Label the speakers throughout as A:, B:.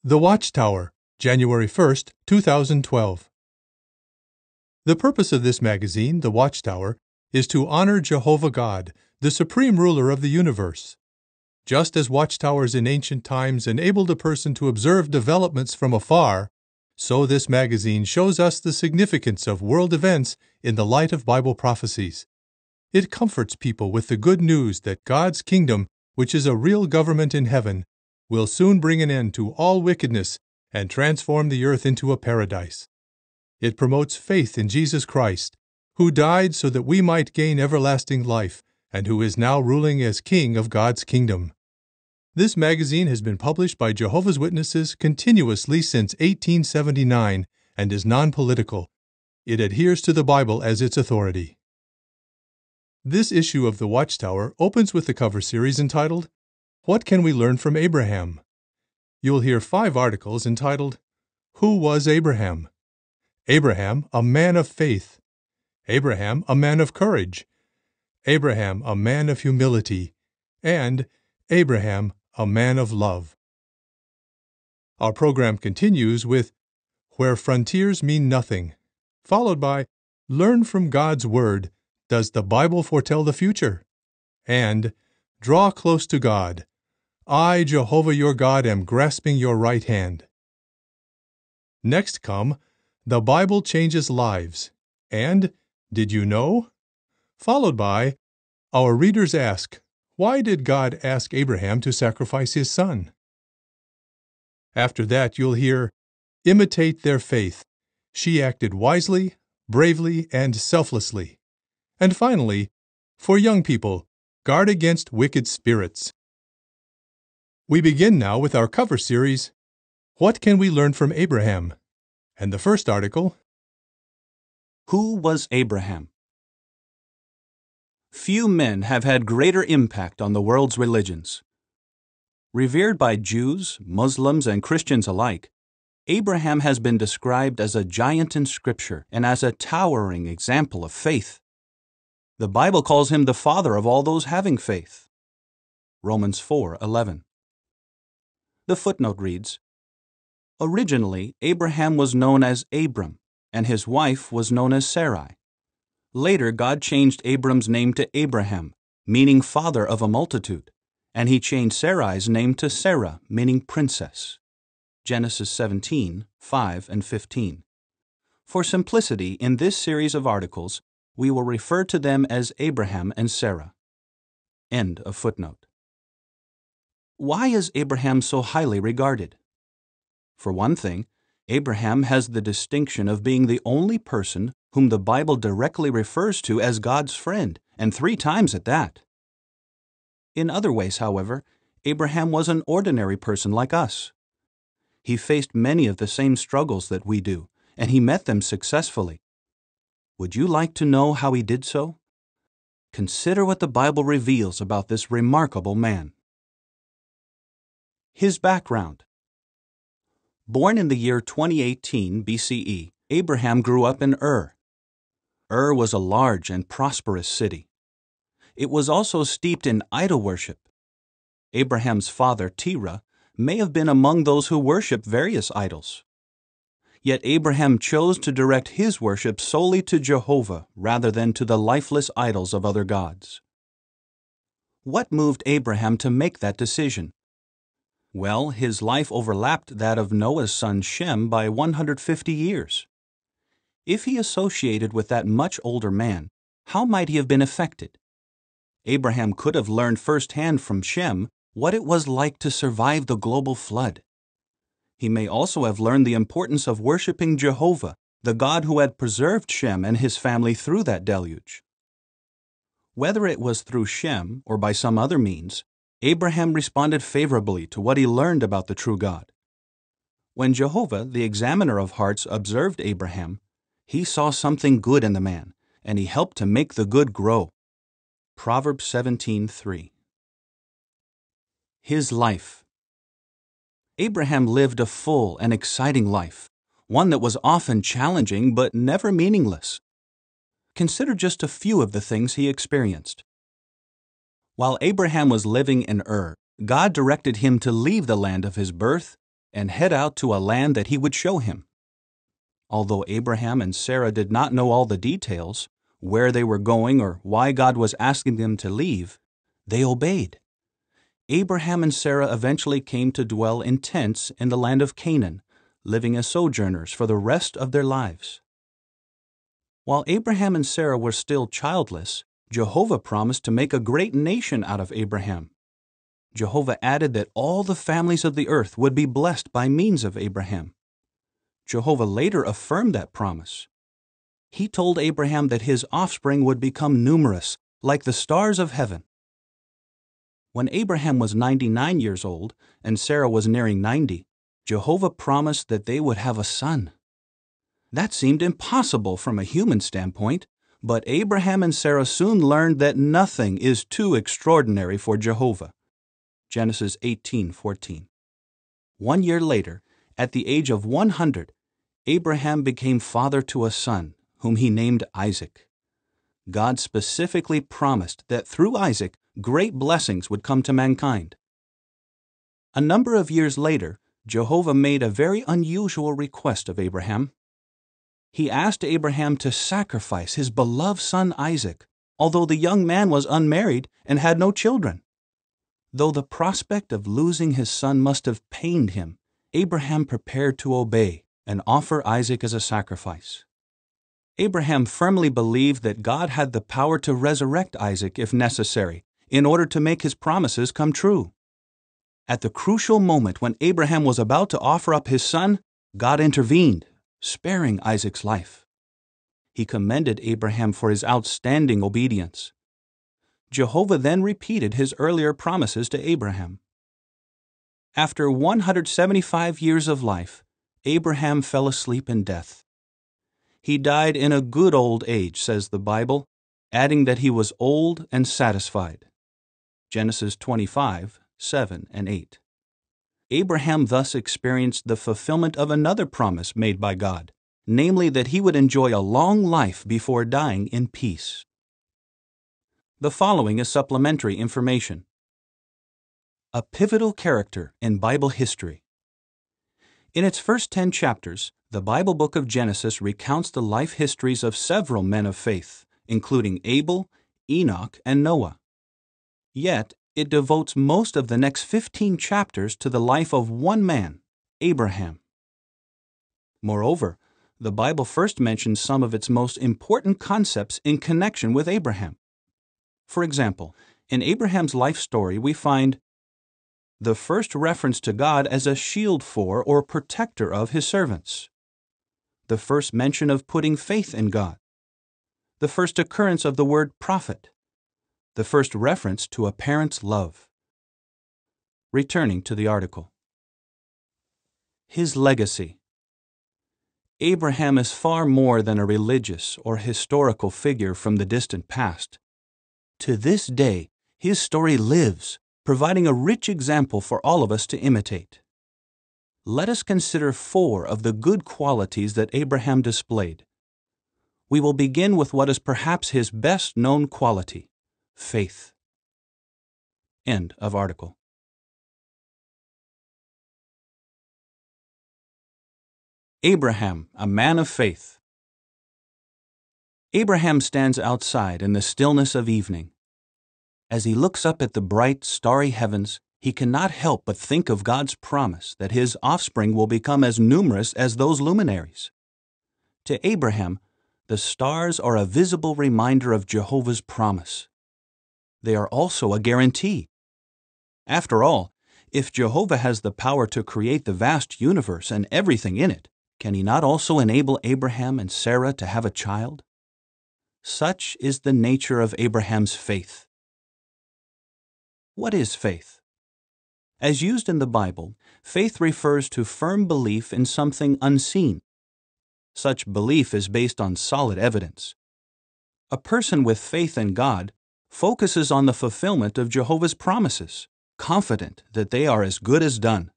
A: The Watchtower, January 1st, 2012. The purpose of this magazine, The Watchtower, is to honor Jehovah God, the supreme ruler of the universe. Just as watchtowers in ancient times enabled a person to observe developments from afar, so this magazine shows us the significance of world events in the light of Bible prophecies. It comforts people with the good news that God's kingdom, which is a real government in heaven, will soon bring an end to all wickedness and transform the earth into a paradise. It promotes faith in Jesus Christ, who died so that we might gain everlasting life and who is now ruling as King of God's kingdom. This magazine has been published by Jehovah's Witnesses continuously since 1879 and is non-political. It adheres to the Bible as its authority. This issue of The Watchtower opens with the cover series entitled, What Can We Learn from Abraham? You'll hear 5 articles entitled, Who was Abraham? Abraham, a man of faith. Abraham, a man of courage. Abraham, a man of humility. And Abraham, a man of love. Our program continues with Where Frontiers Mean Nothing, followed by Learn from God's Word. Does the Bible foretell the future? And Draw Close to God. I, Jehovah your God, am grasping your right hand. Next come The Bible Changes Lives and Did You Know? Followed by Our readers ask, why did God ask Abraham to sacrifice his son? After that, you'll hear Imitate Their Faith. She acted wisely, bravely, and selflessly. And finally, for young people, guard against wicked spirits. We begin now with our cover series, What Can We Learn from Abraham? And the first article,
B: Who was Abraham? Few men have had greater impact on the world's religions. Revered by Jews, Muslims, and Christians alike, Abraham has been described as a giant in Scripture and as a towering example of faith. The Bible calls him the father of all those having faith. Romans 4:11. The footnote reads, Originally, Abraham was known as Abram, and his wife was known as Sarai. Later, God changed Abram's name to Abraham, meaning father of a multitude, and he changed Sarai's name to Sarah, meaning princess. Genesis 17:5 and 15. For simplicity, in this series of articles, we will refer to them as Abraham and Sarah. End of footnote. Why is Abraham so highly regarded? For one thing, Abraham has the distinction of being the only person whom the Bible directly refers to as God's friend, and 3 times at that. In other ways, however, Abraham was an ordinary person like us. He faced many of the same struggles that we do, and he met them successfully. Would you like to know how he did so? Consider what the Bible reveals about this remarkable man. His background. Born in the year 2018 BCE, Abraham grew up in Ur. Ur was a large and prosperous city. It was also steeped in idol worship. Abraham's father, Terah, may have been among those who worshiped various idols. Yet Abraham chose to direct his worship solely to Jehovah rather than to the lifeless idols of other gods. What moved Abraham to make that decision? Well, his life overlapped that of Noah's son Shem by 150 years. If he associated with that much older man, how might he have been affected? Abraham could have learned firsthand from Shem what it was like to survive the global flood. He may also have learned the importance of worshiping Jehovah, the God who had preserved Shem and his family through that deluge. Whether it was through Shem or by some other means, Abraham responded favorably to what he learned about the true God. When Jehovah, the examiner of hearts, observed Abraham, he saw something good in the man, and he helped to make the good grow. Proverbs 17:3. His life. Abraham lived a full and exciting life, one that was often challenging but never meaningless. Consider just a few of the things he experienced. While Abraham was living in Ur, God directed him to leave the land of his birth and head out to a land that he would show him. Although Abraham and Sarah did not know all the details, where they were going or why God was asking them to leave, they obeyed. Abraham and Sarah eventually came to dwell in tents in the land of Canaan, living as sojourners for the rest of their lives. While Abraham and Sarah were still childless, Jehovah promised to make a great nation out of Abraham. Jehovah added that all the families of the earth would be blessed by means of Abraham. Jehovah later affirmed that promise. He told Abraham that his offspring would become numerous, like the stars of heaven. When Abraham was 99 years old and Sarah was nearing 90, Jehovah promised that they would have a son. That seemed impossible from a human standpoint, but Abraham and Sarah soon learned that nothing is too extraordinary for Jehovah. Genesis 18:14. 1 year later, at the age of 100, Abraham became father to a son, whom he named Isaac. God specifically promised that through Isaac, great blessings would come to mankind. A number of years later, Jehovah made a very unusual request of Abraham. He asked Abraham to sacrifice his beloved son Isaac, although the young man was unmarried and had no children. Though the prospect of losing his son must have pained him, Abraham prepared to obey and offer Isaac as a sacrifice. Abraham firmly believed that God had the power to resurrect Isaac if necessary, in order to make his promises come true. At the crucial moment when Abraham was about to offer up his son, God intervened, sparing Isaac's life. He commended Abraham for his outstanding obedience. Jehovah then repeated his earlier promises to Abraham. After 175 years of life, Abraham fell asleep in death. He died in a good old age, says the Bible, adding that he was old and satisfied. Genesis 25:7 and 8. Abraham thus experienced the fulfillment of another promise made by God, namely that he would enjoy a long life before dying in peace. The following is supplementary information. A pivotal character in Bible history. In its first 10 chapters, the Bible book of Genesis recounts the life histories of several men of faith, including Abel, Enoch, and Noah. Yet, it devotes most of the next 15 chapters to the life of one man, Abraham. Moreover, the Bible first mentions some of its most important concepts in connection with Abraham. For example, in Abraham's life story we find the first reference to God as a shield for or protector of his servants, the first mention of putting faith in God, the first occurrence of the word prophet, the first reference to a parent's love. Returning to the article. His legacy. Abraham is far more than a religious or historical figure from the distant past. To this day, his story lives, providing a rich example for all of us to imitate. Let us consider 4 of the good qualities that Abraham displayed. We will begin with what is perhaps his best-known quality, faith. End of article. Abraham, a man of faith. Abraham stands outside in the stillness of evening. As he looks up at the bright, starry heavens, he cannot help but think of God's promise that his offspring will become as numerous as those luminaries. To Abraham, the stars are a visible reminder of Jehovah's promise. They are also a guarantee. After all, if Jehovah has the power to create the vast universe and everything in it, can he not also enable Abraham and Sarah to have a child? Such is the nature of Abraham's faith. What is faith? As used in the Bible, faith refers to firm belief in something unseen. Such belief is based on solid evidence. A person with faith in God focuses on the fulfillment of Jehovah's promises, confident that they are as good as done.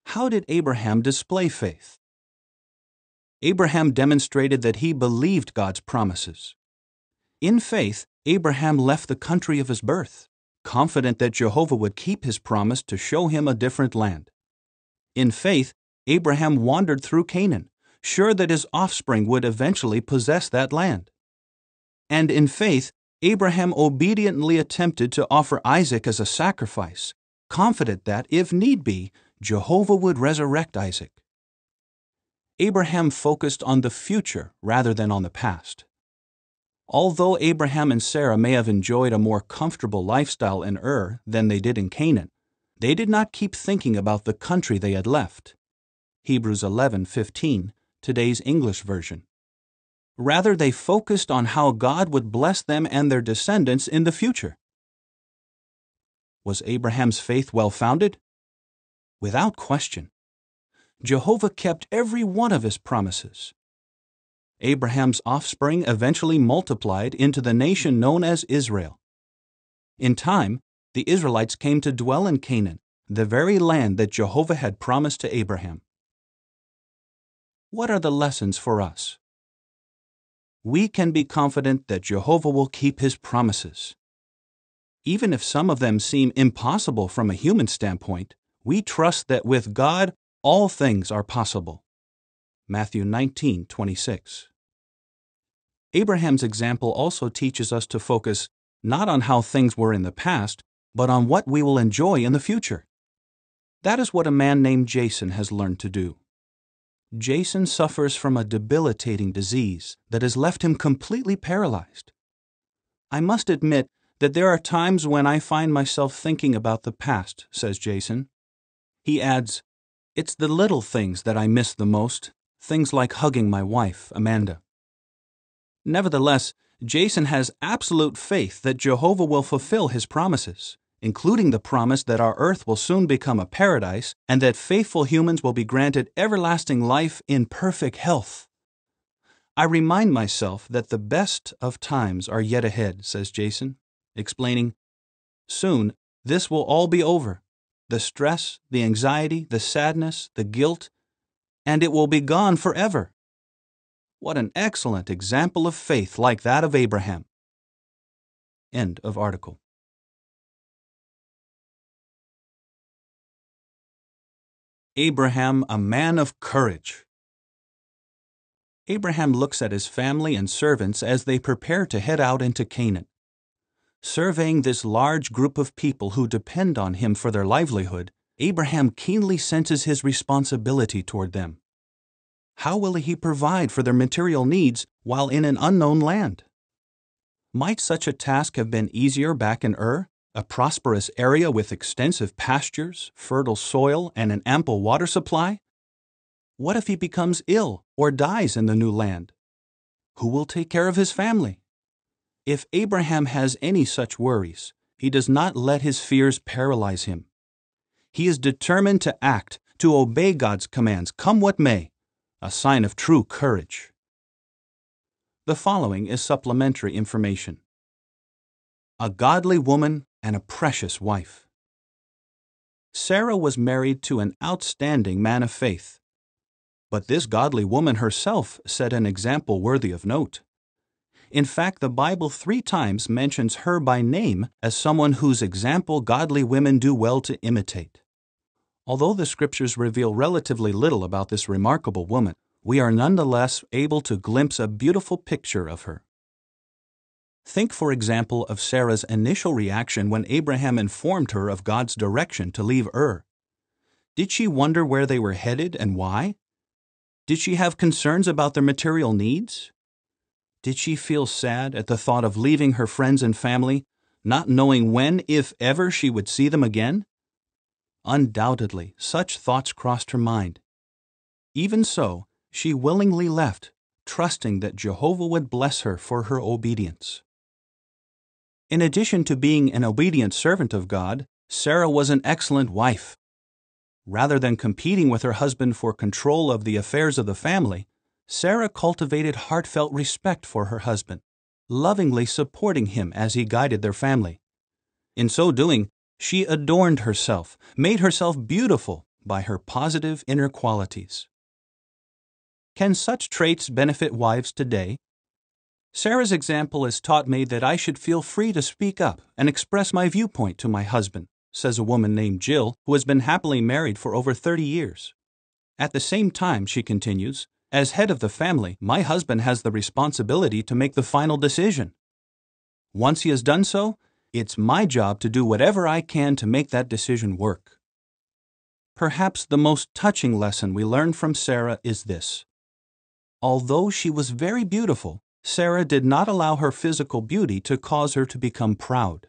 B: How did Abraham display faith? Abraham demonstrated that he believed God's promises. In faith, Abraham left the country of his birth, confident that Jehovah would keep his promise to show him a different land. In faith, Abraham wandered through Canaan, sure that his offspring would eventually possess that land. And in faith, Abraham obediently attempted to offer Isaac as a sacrifice, confident that, if need be, Jehovah would resurrect Isaac. Abraham focused on the future rather than on the past. Although Abraham and Sarah may have enjoyed a more comfortable lifestyle in Ur than they did in Canaan, they did not keep thinking about the country they had left. Hebrews 11:15, today's English version. Rather, they focused on how God would bless them and their descendants in the future. Was Abraham's faith well-founded? Without question. Jehovah kept every one of his promises. Abraham's offspring eventually multiplied into the nation known as Israel. In time, the Israelites came to dwell in Canaan, the very land that Jehovah had promised to Abraham. What are the lessons for us? We can be confident that Jehovah will keep his promises. Even if some of them seem impossible from a human standpoint, we trust that with God, all things are possible. Matthew 19:26. Abraham's example also teaches us to focus not on how things were in the past, but on what we will enjoy in the future. That is what a man named Jason has learned to do. Jason suffers from a debilitating disease that has left him completely paralyzed. I must admit that there are times when I find myself thinking about the past, says Jason. He adds, "It's the little things that I miss the most, things like hugging my wife, Amanda." Nevertheless, Jason has absolute faith that Jehovah will fulfill his promises, including the promise that our earth will soon become a paradise and that faithful humans will be granted everlasting life in perfect health. I remind myself that the best of times are yet ahead, says Jason, explaining, "Soon, this will all be over. The stress, the anxiety, the sadness, the guilt, and it will be gone forever." What an excellent example of faith like that of Abraham. End of article. Abraham, a man of courage. Abraham looks at his family and servants as they prepare to head out into Canaan. Surveying this large group of people who depend on him for their livelihood, Abraham keenly senses his responsibility toward them. How will he provide for their material needs while in an unknown land? Might such a task have been easier back in Ur, a prosperous area with extensive pastures, fertile soil, and an ample water supply? What if he becomes ill or dies in the new land? Who will take care of his family? If Abraham has any such worries, he does not let his fears paralyze him. He is determined to act, to obey God's commands, come what may, a sign of true courage. The following is supplementary information. A godly woman and a precious wife. Sarah was married to an outstanding man of faith. But this godly woman herself set an example worthy of note. In fact, the Bible 3 times mentions her by name as someone whose example godly women do well to imitate. Although the Scriptures reveal relatively little about this remarkable woman, we are nonetheless able to glimpse a beautiful picture of her. Think, for example, of Sarah's initial reaction when Abraham informed her of God's direction to leave Ur. Did she wonder where they were headed and why? Did she have concerns about their material needs? Did she feel sad at the thought of leaving her friends and family, not knowing when, if ever, she would see them again? Undoubtedly, such thoughts crossed her mind. Even so, she willingly left, trusting that Jehovah would bless her for her obedience. In addition to being an obedient servant of God, Sarah was an excellent wife. Rather than competing with her husband for control of the affairs of the family, Sarah cultivated heartfelt respect for her husband, lovingly supporting him as he guided their family. In so doing, she adorned herself, made herself beautiful by her positive inner qualities. Can such traits benefit wives today? Sarah's example has taught me that I should feel free to speak up and express my viewpoint to my husband, says a woman named Jill who has been happily married for over 30 years. At the same time, she continues, as head of the family, my husband has the responsibility to make the final decision. Once he has done so, it's my job to do whatever I can to make that decision work. Perhaps the most touching lesson we learn from Sarah is this. Although she was very beautiful, Sarah did not allow her physical beauty to cause her to become proud.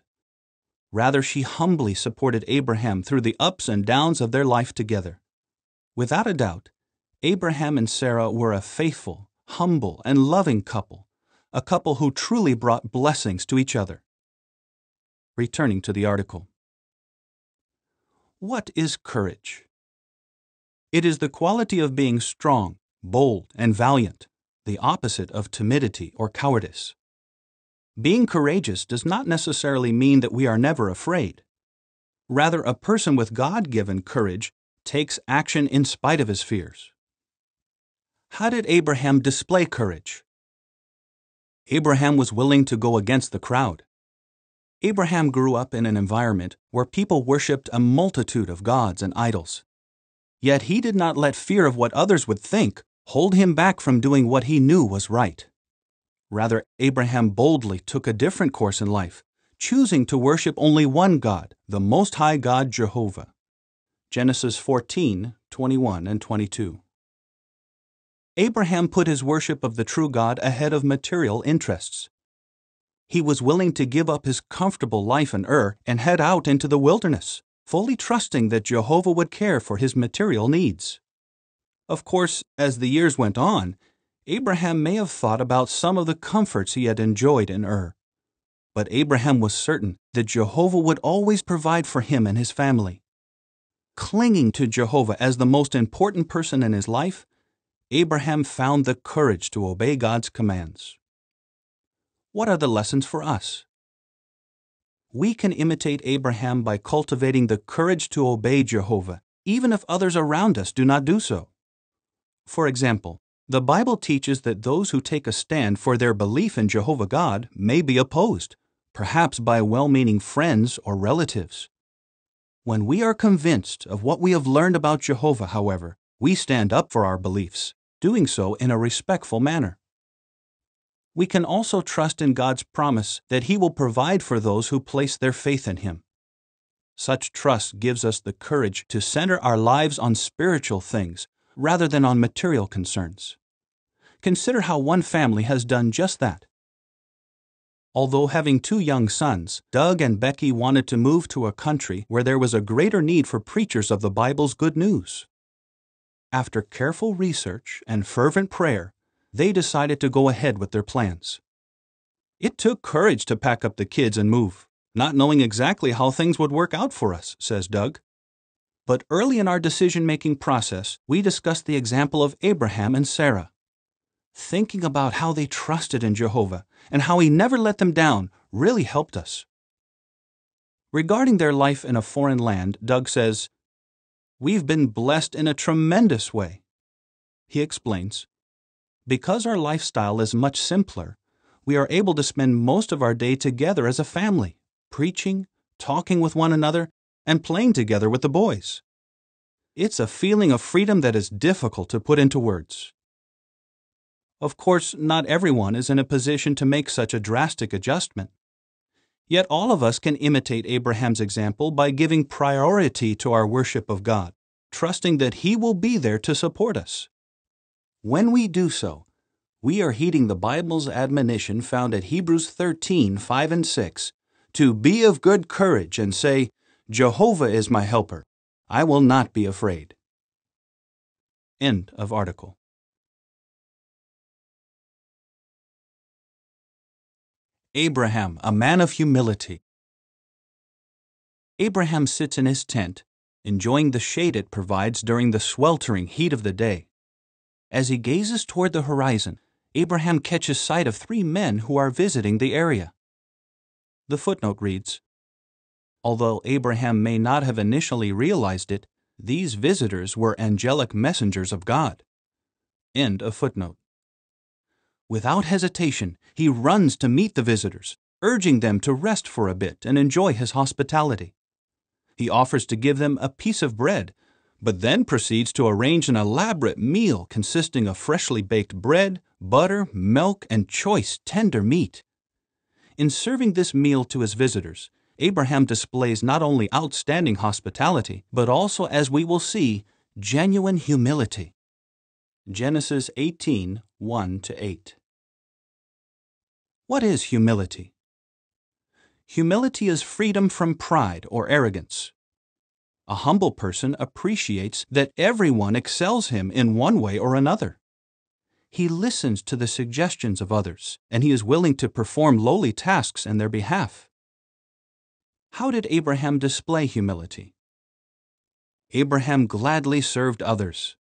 B: Rather, she humbly supported Abraham through the ups and downs of their life together. Without a doubt, Abraham and Sarah were a faithful, humble, and loving couple, a couple who truly brought blessings to each other. Returning to the article. What is courage? It is the quality of being strong, bold, and valiant, the opposite of timidity or cowardice. Being courageous does not necessarily mean that we are never afraid. Rather, a person with God-given courage takes action in spite of his fears. How did Abraham display courage? Abraham was willing to go against the crowd. Abraham grew up in an environment where people worshipped a multitude of gods and idols. Yet he did not let fear of what others would think hold him back from doing what he knew was right. Rather, Abraham boldly took a different course in life, choosing to worship only one God, the Most High God, Jehovah. Genesis 14:21 and 22. Abraham put his worship of the true God ahead of material interests. He was willing to give up his comfortable life in Ur and head out into the wilderness, fully trusting that Jehovah would care for his material needs. Of course, as the years went on, Abraham may have thought about some of the comforts he had enjoyed in Ur. But Abraham was certain that Jehovah would always provide for him and his family. Clinging to Jehovah as the most important person in his life, Abraham found the courage to obey God's commands. What are the lessons for us? We can imitate Abraham by cultivating the courage to obey Jehovah, even if others around us do not do so. For example, the Bible teaches that those who take a stand for their belief in Jehovah God may be opposed, perhaps by well-meaning friends or relatives. When we are convinced of what we have learned about Jehovah, however, we stand up for our beliefs, doing so in a respectful manner. We can also trust in God's promise that He will provide for those who place their faith in Him. Such trust gives us the courage to center our lives on spiritual things rather than on material concerns. Consider how one family has done just that. Although having 2 young sons, Doug and Becky wanted to move to a country where there was a greater need for preachers of the Bible's good news. After careful research and fervent prayer, they decided to go ahead with their plans. It took courage to pack up the kids and move, not knowing exactly how things would work out for us, says Doug. But early in our decision-making process, we discussed the example of Abraham and Sarah. Thinking about how they trusted in Jehovah and how He never let them down really helped us. Regarding their life in a foreign land, Doug says, "We've been blessed in a tremendous way." He explains, "Because our lifestyle is much simpler, we are able to spend most of our day together as a family, preaching, talking with one another, and playing together with the boys. It's a feeling of freedom that is difficult to put into words." Of course, not everyone is in a position to make such a drastic adjustment. Yet all of us can imitate Abraham's example by giving priority to our worship of God, trusting that He will be there to support us. When we do so, we are heeding the Bible's admonition found at Hebrews 13:5 and 6, to be of good courage and say, "Jehovah is my helper. I will not be afraid." End of article. Abraham, a man of humility. Abraham sits in his tent, enjoying the shade it provides during the sweltering heat of the day. As he gazes toward the horizon, Abraham catches sight of 3 men who are visiting the area. The footnote reads, "Although Abraham may not have initially realized it, these visitors were angelic messengers of God." End of footnote. Without hesitation, he runs to meet the visitors, urging them to rest for a bit and enjoy his hospitality. He offers to give them a piece of bread, but then proceeds to arrange an elaborate meal consisting of freshly baked bread, butter, milk, and choice, tender meat. In serving this meal to his visitors, Abraham displays not only outstanding hospitality, but also, as we will see, genuine humility. Genesis 18, 1-8. What is humility? Humility is freedom from pride or arrogance. A humble person appreciates that everyone excels him in one way or another. He listens to the suggestions of others, and he is willing to perform lowly tasks in their behalf. How did Abraham display humility? Abraham gladly served others.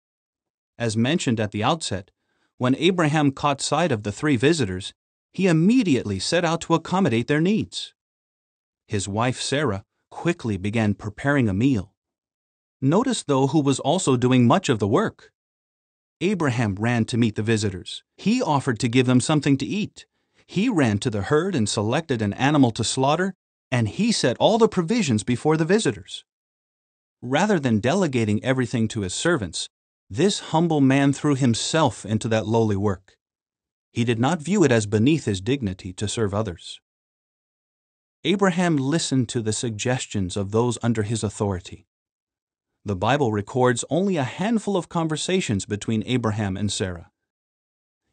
B: As mentioned at the outset, when Abraham caught sight of the three visitors, he immediately set out to accommodate their needs. His wife Sarah quickly began preparing a meal. Notice, though, who was also doing much of the work. Abraham ran to meet the visitors. He offered to give them something to eat. He ran to the herd and selected an animal to slaughter, and he set all the provisions before the visitors. Rather than delegating everything to his servants, this humble man threw himself into that lowly work. He did not view it as beneath his dignity to serve others. Abraham listened to the suggestions of those under his authority. The Bible records only a handful of conversations between Abraham and Sarah.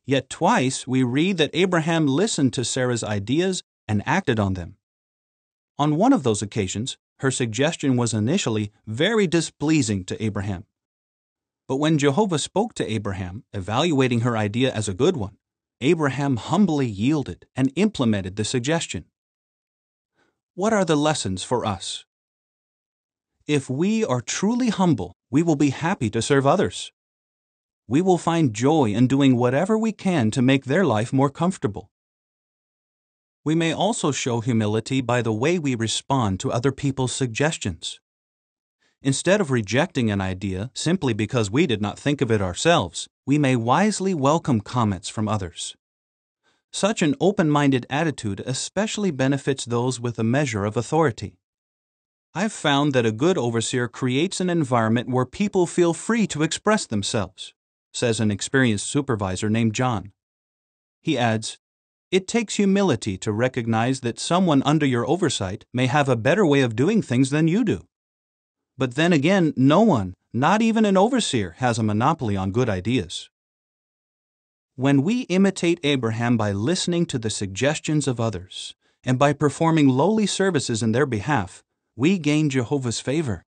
B: Yet twice we read that Abraham listened to Sarah's ideas and acted on them. On one of those occasions, her suggestion was initially very displeasing to Abraham. But when Jehovah spoke to Abraham, evaluating her idea as a good one, Abraham humbly yielded and implemented the suggestion. What are the lessons for us? If we are truly humble, we will be happy to serve others. We will find joy in doing whatever we can to make their life more comfortable. We may also show humility by the way we respond to other people's suggestions. Instead of rejecting an idea simply because we did not think of it ourselves, we may wisely welcome comments from others. Such an open-minded attitude especially benefits those with a measure of authority. I've found that a good overseer creates an environment where people feel free to express themselves, says an experienced supervisor named John. He adds, "It takes humility to recognize that someone under your oversight may have a better way of doing things than you do. But then again, no one, not even an overseer, has a monopoly on good ideas." When we imitate Abraham by listening to the suggestions of others and by performing lowly services in their behalf, we gain Jehovah's favor.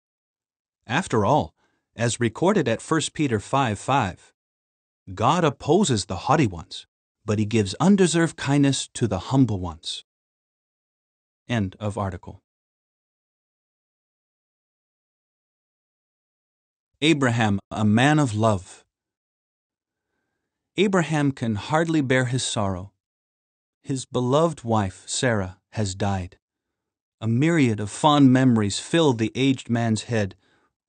B: After all, as recorded at 1 Peter 5:5, God opposes the haughty ones, but he gives undeserved kindness to the humble ones. End of article. Abraham, a man of love. Abraham can hardly bear his sorrow. His beloved wife, Sarah, has died. A myriad of fond memories filled the aged man's head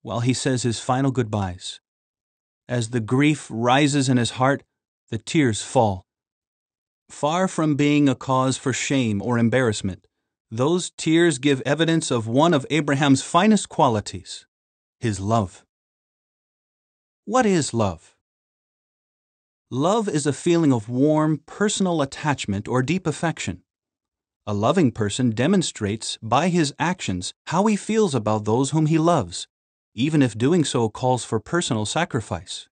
B: while he says his final goodbyes. As the grief rises in his heart, the tears fall. Far from being a cause for shame or embarrassment, those tears give evidence of one of Abraham's finest qualities, his love. What is love? Love is a feeling of warm, personal attachment or deep affection. A loving person demonstrates by his actions how he feels about those whom he loves, even if doing so calls for personal sacrifice.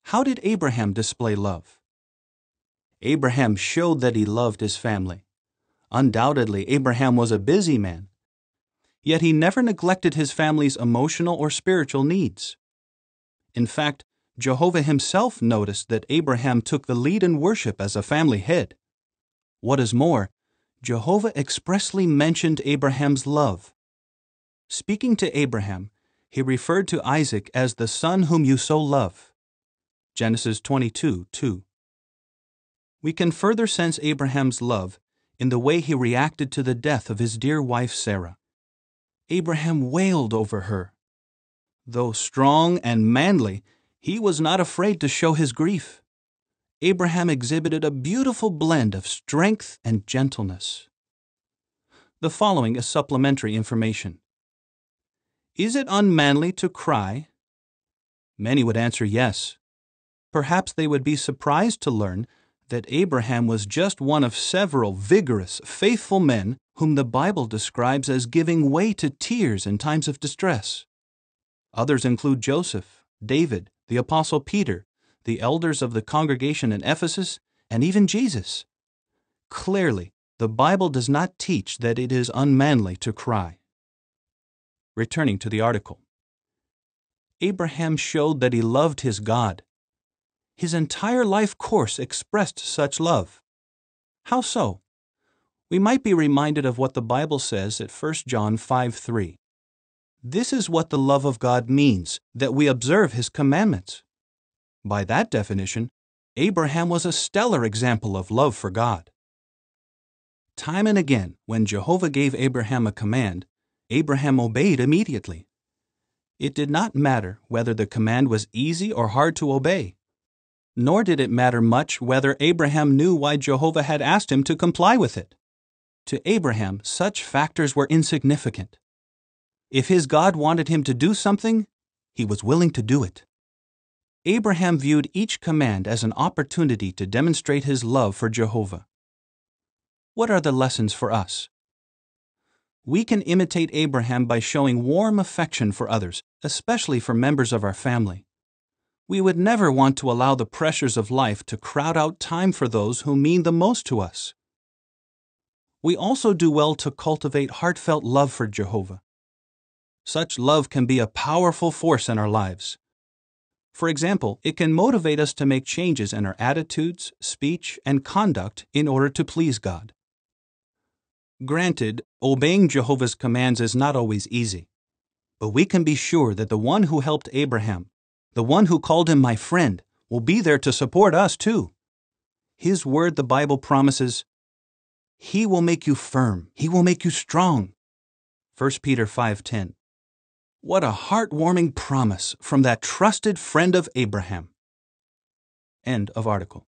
B: How did Abraham display love? Abraham showed that he loved his family. Undoubtedly, Abraham was a busy man, yet he never neglected his family's emotional or spiritual needs. In fact, Jehovah himself noticed that Abraham took the lead in worship as a family head. What is more, Jehovah expressly mentioned Abraham's love. Speaking to Abraham, he referred to Isaac as the son whom you so love. Genesis 22:2. We can further sense Abraham's love in the way he reacted to the death of his dear wife Sarah. Abraham wailed over her. Though strong and manly, he was not afraid to show his grief. Abraham exhibited a beautiful blend of strength and gentleness. The following is supplementary information. Is it unmanly to cry? Many would answer yes. Perhaps they would be surprised to learn that Abraham was just one of several vigorous, faithful men whom the Bible describes as giving way to tears in times of distress. Others include Joseph, David, the Apostle Peter, the elders of the congregation in Ephesus, and even Jesus. Clearly, the Bible does not teach that it is unmanly to cry. Returning to the article. Abraham showed that he loved his God. His entire life course expressed such love. How so? We might be reminded of what the Bible says at 1 John 5:3. This is what the love of God means, that we observe His commandments. By that definition, Abraham was a stellar example of love for God. Time and again, when Jehovah gave Abraham a command, Abraham obeyed immediately. It did not matter whether the command was easy or hard to obey. Nor did it matter much whether Abraham knew why Jehovah had asked him to comply with it. To Abraham, such factors were insignificant. If his God wanted him to do something, he was willing to do it. Abraham viewed each command as an opportunity to demonstrate his love for Jehovah. What are the lessons for us? We can imitate Abraham by showing warm affection for others, especially for members of our family. We would never want to allow the pressures of life to crowd out time for those who mean the most to us. We also do well to cultivate heartfelt love for Jehovah. Such love can be a powerful force in our lives. For example, it can motivate us to make changes in our attitudes, speech, and conduct in order to please God. Granted, obeying Jehovah's commands is not always easy, but we can be sure that the one who helped Abraham, the one who called him my friend, will be there to support us too. His word, the Bible promises, He will make you firm. He will make you strong. 1 Peter 5:10. What a heartwarming promise from that trusted friend of Abraham. End of article.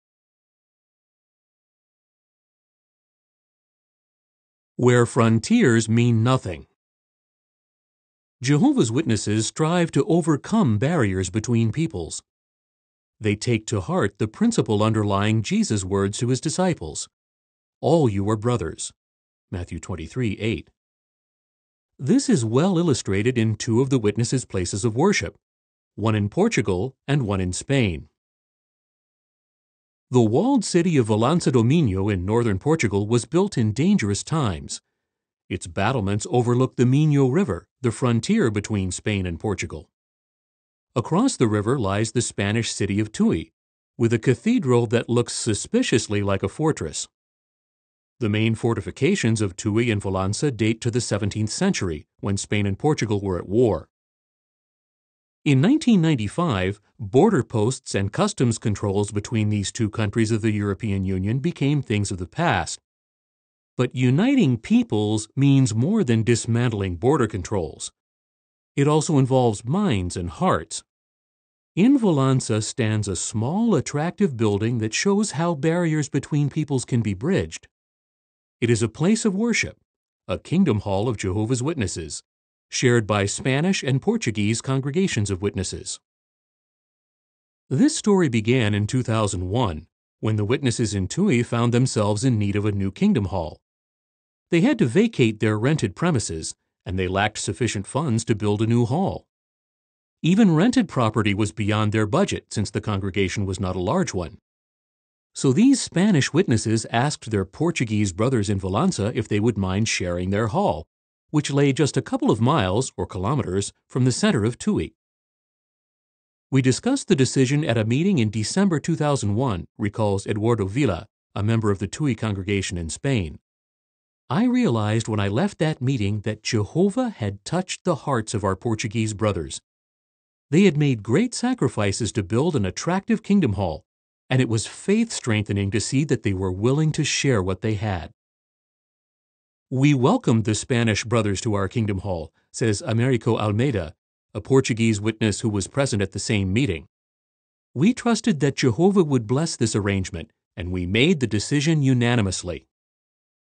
C: Where frontiers mean nothing. Jehovah's Witnesses strive to overcome barriers between peoples. They take to heart the principle underlying Jesus' words to his disciples, "All you are brothers." Matthew 23:8. This is well illustrated in two of the Witnesses' places of worship, one in Portugal and one in Spain. The walled city of Valença do Minho in northern Portugal was built in dangerous times. Its battlements overlook the Minho River, the frontier between Spain and Portugal. Across the river lies the Spanish city of Tui, with a cathedral that looks suspiciously like a fortress. The main fortifications of Tui and Valença date to the 17th century, when Spain and Portugal were at war. In 1995, border posts and customs controls between these two countries of the European Union became things of the past. But uniting peoples means more than dismantling border controls. It also involves minds and hearts. In Valença stands a small, attractive building that shows how barriers between peoples can be bridged. It is a place of worship, a kingdom hall of Jehovah's Witnesses, shared by Spanish and Portuguese congregations of witnesses. This story began in 2001, when the witnesses in Tui found themselves in need of a new kingdom hall. They had to vacate their rented premises, and they lacked sufficient funds to build a new hall. Even rented property was beyond their budget, since the congregation was not a large one. So these Spanish witnesses asked their Portuguese brothers in Valença if they would mind sharing their hall, which lay just a couple of miles or kilometers from the center of Tui. We discussed the decision at a meeting in December 2001, recalls Eduardo Villa, a member of the Tui congregation in Spain. I realized when I left that meeting that Jehovah had touched the hearts of our Portuguese brothers. They had made great sacrifices to build an attractive kingdom hall, and it was faith-strengthening to see that they were willing to share what they had. We welcomed the Spanish brothers to our kingdom hall, says Americo Almeida, a Portuguese witness who was present at the same meeting. We trusted that Jehovah would bless this arrangement, and we made the decision unanimously.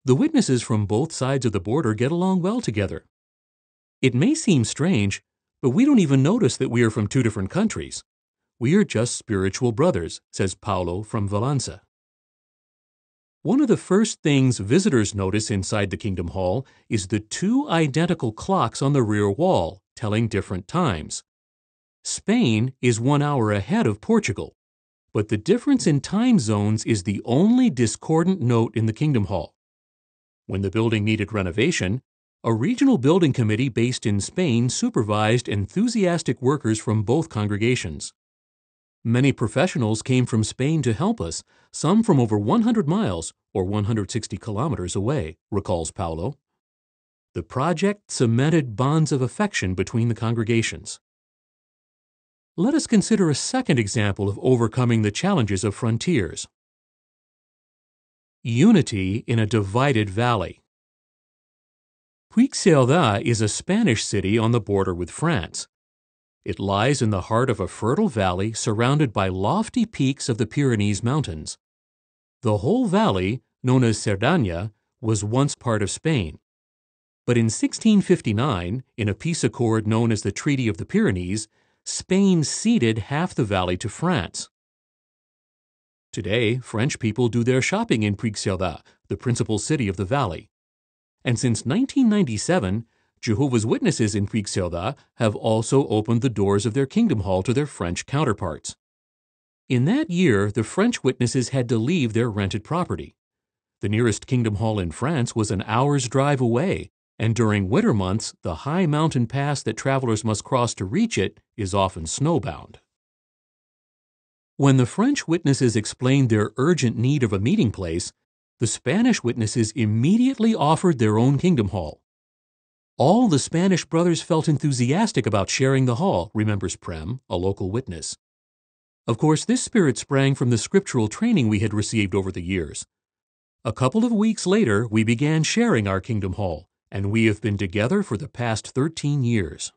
C: The witnesses from both sides of the border get along well together. It may seem strange, but we don't even notice that we are from two different countries. We are just spiritual brothers, says Paulo from Valença. One of the first things visitors notice inside the Kingdom Hall is the two identical clocks on the rear wall, telling different times. Spain is 1 hour ahead of Portugal, but the difference in time zones is the only discordant note in the Kingdom Hall. When the building needed renovation, a regional building committee based in Spain supervised enthusiastic workers from both congregations. Many professionals came from Spain to help us, some from over 100 miles or 160 kilometers away, recalls Paulo. The project cemented bonds of affection between the congregations. Let us consider a second example of overcoming the challenges of frontiers. Unity in a divided valley. Foretell is a Spanish city on the border with France. It lies in the heart of a fertile valley surrounded by lofty peaks of the Pyrenees Mountains. The whole valley, known as Cerdaña, was once part of Spain. But in 1659, in a peace accord known as the Treaty of the Pyrenees, Spain ceded half the valley to France. Today, French people do their shopping in Foretell, the principal city of the valley. And since 1997, Jehovah's Witnesses in Foretell have also opened the doors of their Kingdom Hall to their French counterparts. In that year, the French witnesses had to leave their rented property. The nearest Kingdom Hall in France was an hour's drive away, and during winter months, the high mountain pass that travelers must cross to reach it is often snowbound. When the French witnesses explained their urgent need of a meeting place, the Spanish witnesses immediately offered their own Kingdom Hall. All the Spanish brothers felt enthusiastic about sharing the hall, remembers Prem, a local witness. Of course, this spirit sprang from the scriptural training we had received over the years. A couple of weeks later, we began sharing our Kingdom Hall, and we have been together for the past 13 years.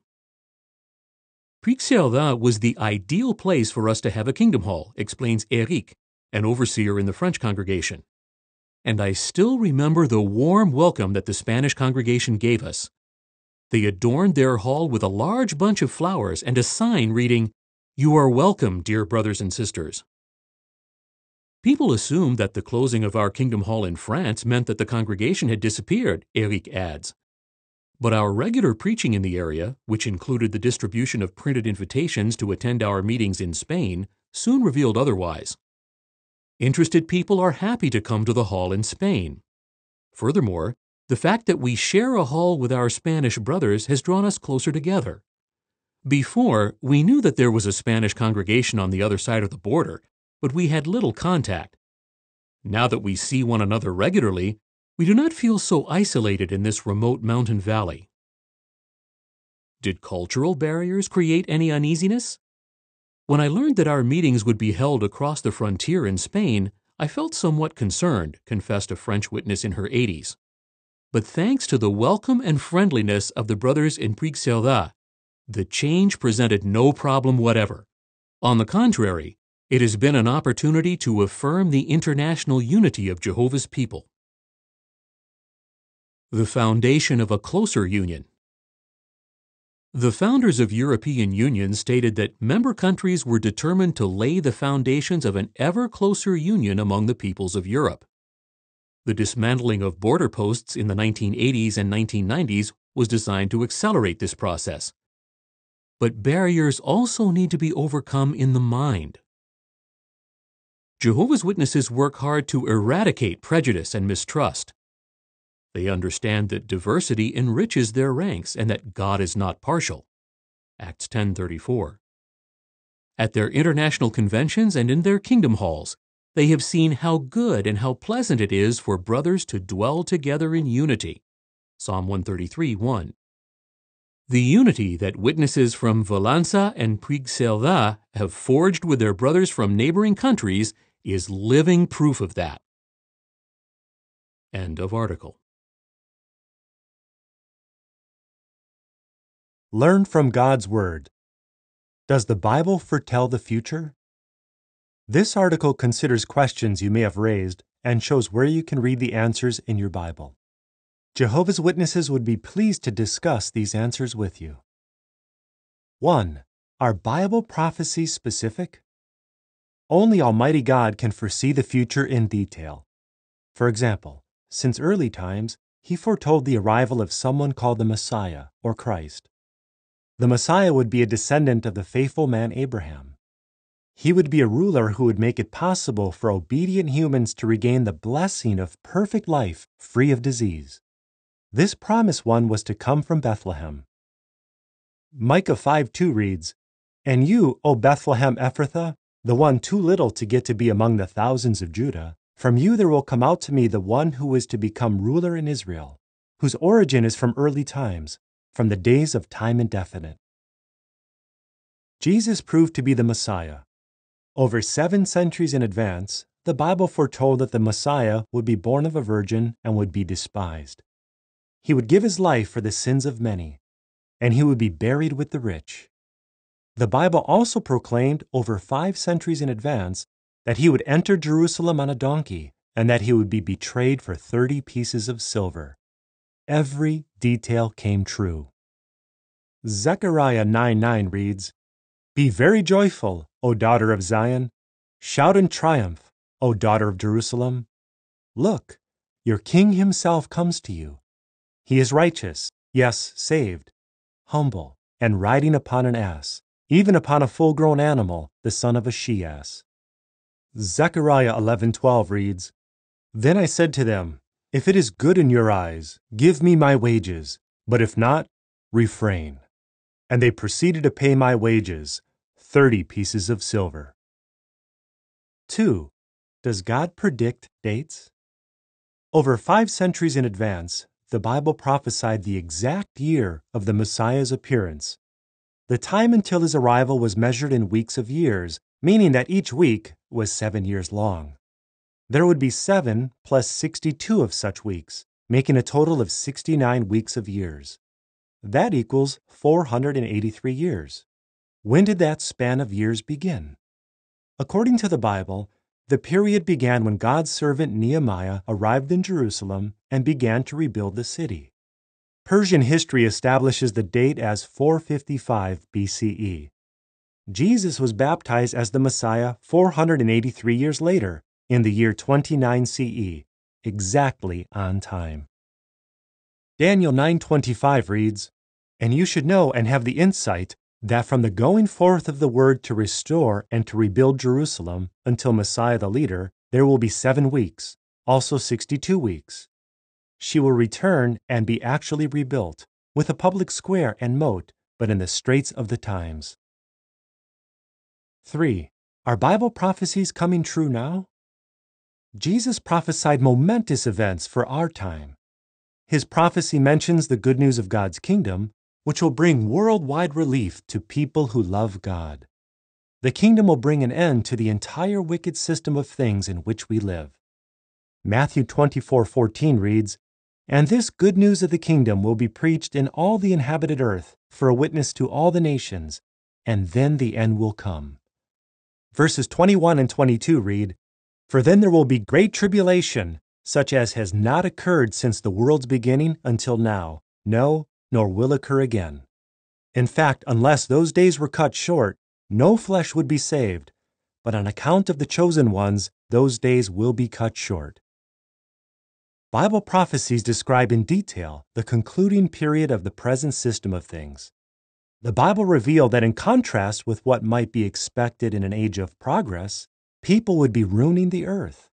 C: Foretell was the ideal place for us to have a Kingdom Hall, explains Eric, an overseer in the French congregation. And I still remember the warm welcome that the Spanish congregation gave us. They adorned their hall with a large bunch of flowers and a sign reading, "You are welcome, dear brothers and sisters." People assumed that the closing of our Kingdom Hall in France meant that the congregation had disappeared, Eric adds. But our regular preaching in the area, which included the distribution of printed invitations to attend our meetings in Spain, soon revealed otherwise. Interested people are happy to come to the hall in Spain. Furthermore, the fact that we share a hall with our Spanish brothers has drawn us closer together. Before, we knew that there was a Spanish congregation on the other side of the border, but we had little contact. Now that we see one another regularly, we do not feel so isolated in this remote mountain valley. Did cultural barriers create any uneasiness? When I learned that our meetings would be held across the frontier in Spain, I felt somewhat concerned, confessed a French witness in her 80s. But thanks to the welcome and friendliness of the brothers in Foretell, the change presented no problem whatever. On the contrary, it has been an opportunity to affirm the international unity of Jehovah's people. The foundation of a closer union. The founders of European Union stated that member countries were determined to lay the foundations of an ever closer union among the peoples of Europe. The dismantling of border posts in the 1980s and 1990s was designed to accelerate this process. But barriers also need to be overcome in the mind. Jehovah's Witnesses work hard to eradicate prejudice and mistrust. They understand that diversity enriches their ranks and that God is not partial. Acts 10:34. At their international conventions and in their kingdom halls, they have seen how good and how pleasant it is for brothers to dwell together in unity. Psalm 133:1. The unity that witnesses from Valença and Foretell have forged with their brothers from neighboring countries is living proof of that. End of article.
D: Learn from God's Word. Does the Bible foretell the future? This article considers questions you may have raised and shows where you can read the answers in your Bible. Jehovah's Witnesses would be pleased to discuss these answers with you. 1. Are Bible prophecies specific? Only Almighty God can foresee the future in detail. For example, since early times, He foretold the arrival of someone called the Messiah, or Christ. The Messiah would be a descendant of the faithful man Abraham. He would be a ruler who would make it possible for obedient humans to regain the blessing of perfect life free of disease. This promised one was to come from Bethlehem. Micah 5:2 reads, "And you, O Bethlehem Ephrathah, the one too little to get to be among the thousands of Judah, from you there will come out to me the one who is to become ruler in Israel, whose origin is from early times, from the days of time indefinite." Jesus proved to be the Messiah. Over 7 centuries in advance, the Bible foretold that the Messiah would be born of a virgin and would be despised. He would give his life for the sins of many, and he would be buried with the rich. The Bible also proclaimed over 5 centuries in advance that he would enter Jerusalem on a donkey and that he would be betrayed for 30 pieces of silver. Every detail came true. Zechariah 9:9 reads, "Be very joyful, O daughter of Zion. Shout in triumph, O daughter of Jerusalem. Look, your king himself comes to you. He is righteous, yes, saved, humble, and riding upon an ass, even upon a full-grown animal, the son of a she-ass." Zechariah 11:12 reads, "Then I said to them, if it is good in your eyes, give me my wages, but if not, refrain. And they proceeded to pay my wages, 30 pieces of silver." 2. Does God predict dates? Over 5 centuries in advance, the Bible prophesied the exact year of the Messiah's appearance. The time until his arrival was measured in weeks of years, meaning that each week was 7 years long. There would be 7 plus 62 of such weeks, making a total of 69 weeks of years. That equals 483 years. When did that span of years begin? According to the Bible, the period began when God's servant Nehemiah arrived in Jerusalem and began to rebuild the city. Persian history establishes the date as 455 BCE. Jesus was baptized as the Messiah 483 years later, in the year 29 CE, exactly on time. Daniel 9:25 reads, "And you should know and have the insight that from the going forth of the word to restore and to rebuild Jerusalem until Messiah the leader, there will be 7 weeks, also 62 weeks. She will return and be actually rebuilt, with a public square and moat, but in the straits of the times." 3. Are Bible prophecies coming true now? Jesus prophesied momentous events for our time. His prophecy mentions the good news of God's kingdom, which will bring worldwide relief to people who love God. The kingdom will bring an end to the entire wicked system of things in which we live. Matthew 24:14 reads, "And this good news of the kingdom will be preached in all the inhabited earth for a witness to all the nations, and then the end will come." Verses 21 and 22 read, "For then there will be great tribulation, such as has not occurred since the world's beginning until now, no, nor will occur again. In fact, unless those days were cut short, no flesh would be saved, but on account of the chosen ones, those days will be cut short." Bible prophecies describe in detail the concluding period of the present system of things. The Bible revealed that in contrast with what might be expected in an age of progress, people would be ruining the earth.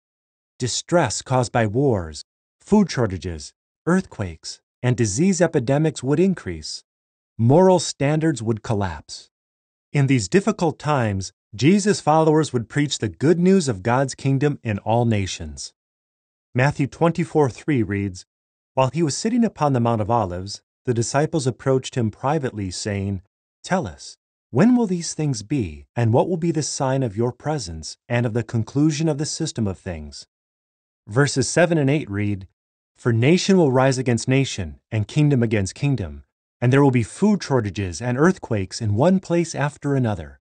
D: Distress caused by wars, food shortages, earthquakes, and disease epidemics would increase. Moral standards would collapse. In these difficult times, Jesus' followers would preach the good news of God's kingdom in all nations. Matthew 24:3 reads, "While he was sitting upon the Mount of Olives, the disciples approached him privately, saying, 'Tell us, when will these things be, and what will be the sign of your presence and of the conclusion of the system of things?' Verses 7 and 8 read, "For nation will rise against nation, and kingdom against kingdom, and there will be food shortages and earthquakes in one place after another.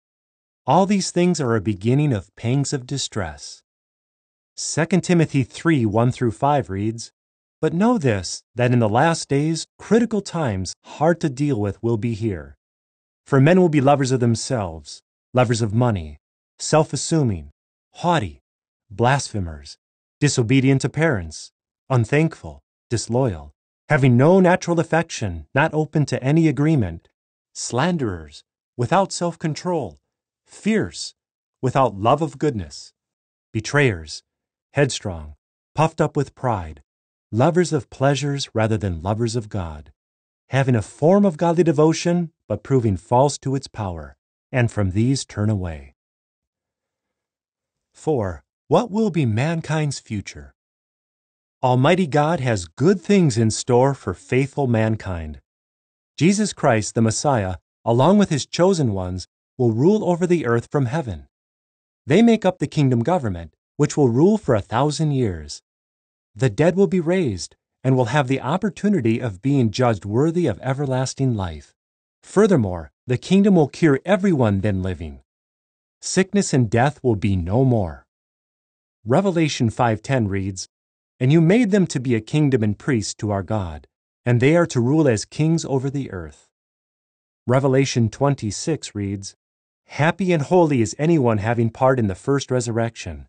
D: All these things are a beginning of pangs of distress." 2 Timothy 3:1-5 reads, But know this, that in the last days, critical times, hard to deal with, will be here. For men will be lovers of themselves, lovers of money, self-assuming, haughty, blasphemers, disobedient to parents, unthankful, disloyal, having no natural affection, not open to any agreement, slanderers, without self-control, fierce, without love of goodness, betrayers, headstrong, puffed up with pride, lovers of pleasures rather than lovers of God, having a form of godly devotion, but proving false to its power, and from these turn away. 4. What will be mankind's future? Almighty God has good things in store for faithful mankind. Jesus Christ, the Messiah, along with his chosen ones, will rule over the earth from heaven. They make up the kingdom government, which will rule for 1,000 years. The dead will be raised and will have the opportunity of being judged worthy of everlasting life. Furthermore, the kingdom will cure everyone then living. Sickness and death will be no more. Revelation 5:10 reads, "And you made them to be a kingdom and priests to our God, and they are to rule as kings over the earth." Revelation 26 reads, "Happy and holy is anyone having part in the first resurrection.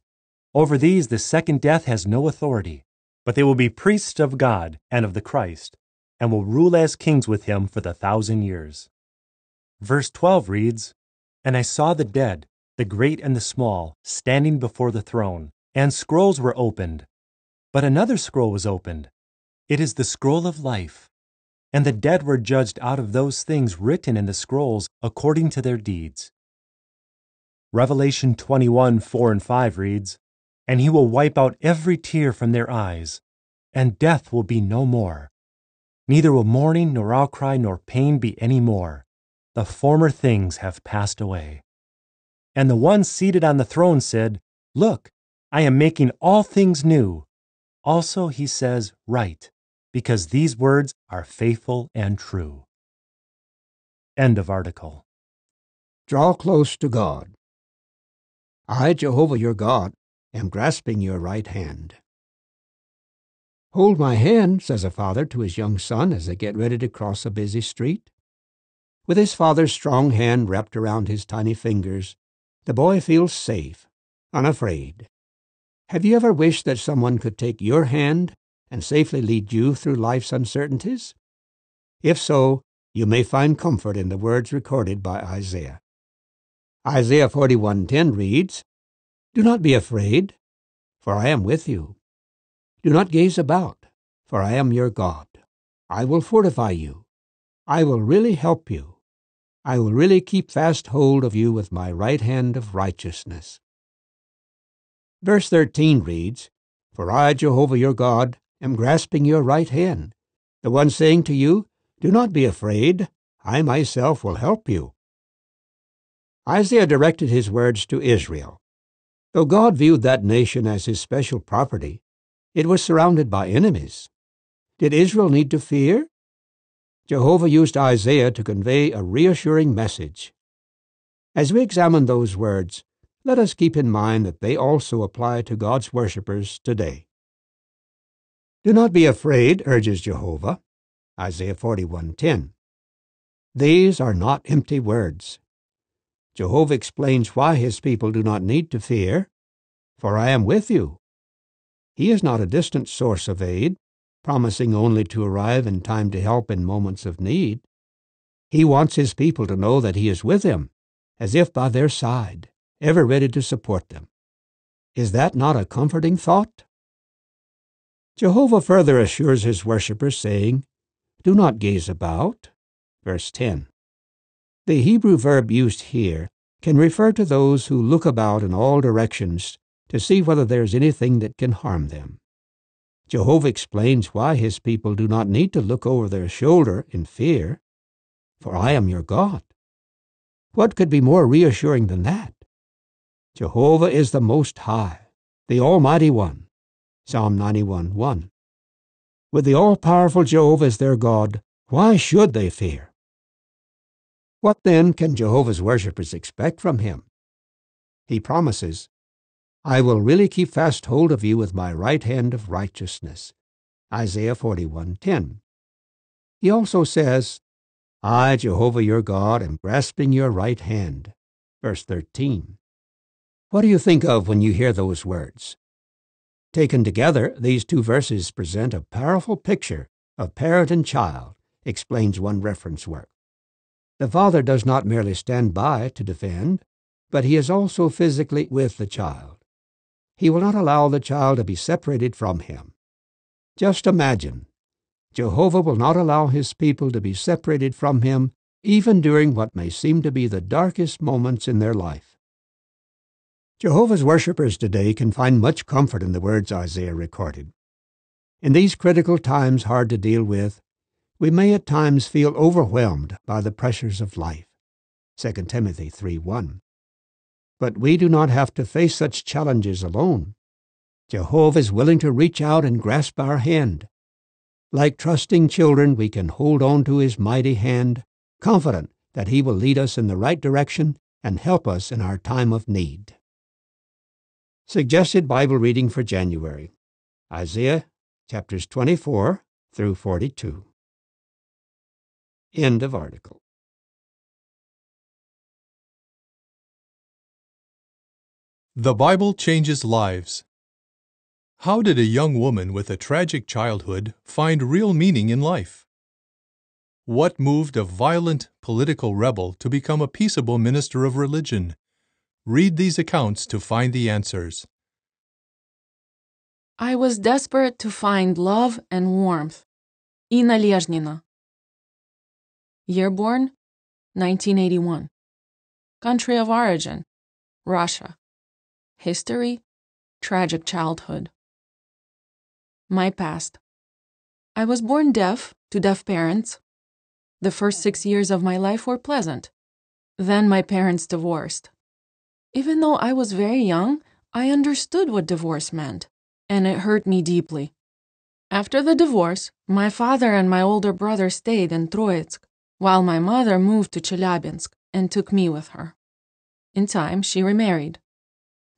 D: Over these the second death has no authority, but they will be priests of God and of the Christ, and will rule as kings with him for the 1,000 years." Verse 12 reads, "And I saw the dead, the great and the small, standing before the throne, and scrolls were opened. But another scroll was opened. It is the scroll of life. And the dead were judged out of those things written in the scrolls according to their deeds." Revelation 21:4 and 5 reads, "And he will wipe out every tear from their eyes, and death will be no more. Neither will mourning, nor outcry, nor pain be any more. The former things have passed away." And the one seated on the throne said, "Look, I am making all things new." Also he says, "Write, because these words are faithful and true." End of article.
E: Draw close to God. I, Jehovah your God, am grasping your right hand. "Hold my hand," says a father to his young son as they get ready to cross a busy street. With his father's strong hand wrapped around his tiny fingers, the boy feels safe, unafraid. Have you ever wished that someone could take your hand and safely lead you through life's uncertainties? If so, you may find comfort in the words recorded by Isaiah. Isaiah 41:10 reads, "Do not be afraid, for I am with you. Do not gaze about, for I am your God. I will fortify you. I will really help you. I will really keep fast hold of you with my right hand of righteousness." Verse 13 reads, "For I, Jehovah your God, am grasping your right hand, the one saying to you, 'Do not be afraid, I myself will help you.'" Isaiah directed his words to Israel. Though God viewed that nation as his special property, it was surrounded by enemies. Did Israel need to fear? Jehovah used Isaiah to convey a reassuring message. As we examine those words, let us keep in mind that they also apply to God's worshippers today. "Do not be afraid," urges Jehovah. Isaiah 41:10. These are not empty words. Jehovah explains why his people do not need to fear. "For I am with you." He is not a distant source of aid, promising only to arrive in time to help in moments of need. He wants his people to know that he is with them, as if by their side, ever ready to support them. Is that not a comforting thought? Jehovah further assures his worshippers, saying, "Do not gaze about." Verse 10. The Hebrew verb used here can refer to those who look about in all directions to see whether there is anything that can harm them. Jehovah explains why his people do not need to look over their shoulder in fear. "For I am your God." What could be more reassuring than that? Jehovah is the Most High, the Almighty One. Psalm 91:1. With the all-powerful Jehovah as their God, why should they fear? What then can Jehovah's worshippers expect from him? He promises, "I will really keep fast hold of you with my right hand of righteousness. Isaiah 41:10. He also says, I, Jehovah your God, am grasping your right hand. Verse 13. What do you think of when you hear those words? Taken together, these two verses present a powerful picture of parent and child, explains one reference work. The father does not merely stand by to defend, but he is also physically with the child. He will not allow the child to be separated from him. Just imagine, Jehovah will not allow his people to be separated from him even during what may seem to be the darkest moments in their life. Jehovah's worshippers today can find much comfort in the words Isaiah recorded. In these critical times hard to deal with, we may at times feel overwhelmed by the pressures of life. 2 Timothy 3:1. But we do not have to face such challenges alone. Jehovah is willing to reach out and grasp our hand. Like trusting children, we can hold on to his mighty hand, confident that he will lead us in the right direction and help us in our time of need. Suggested Bible reading for January: Isaiah chapters 24 through 42. End of article.
A: The Bible Changes Lives. How did a young woman with a tragic childhood find real meaning in life? What moved a violent political rebel to become a peaceable minister of religion? Read these accounts to find the answers.
F: I was desperate to find love and warmth. Inna Lezhnina. Year born, 1981. Country of origin, Russia. History, tragic childhood. My past. I was born deaf to deaf parents. The first 6 years of my life were pleasant. Then my parents divorced. Even though I was very young, I understood what divorce meant, and it hurt me deeply. After the divorce, my father and my older brother stayed in Troitsk, while my mother moved to Chelyabinsk and took me with her. In time, she remarried.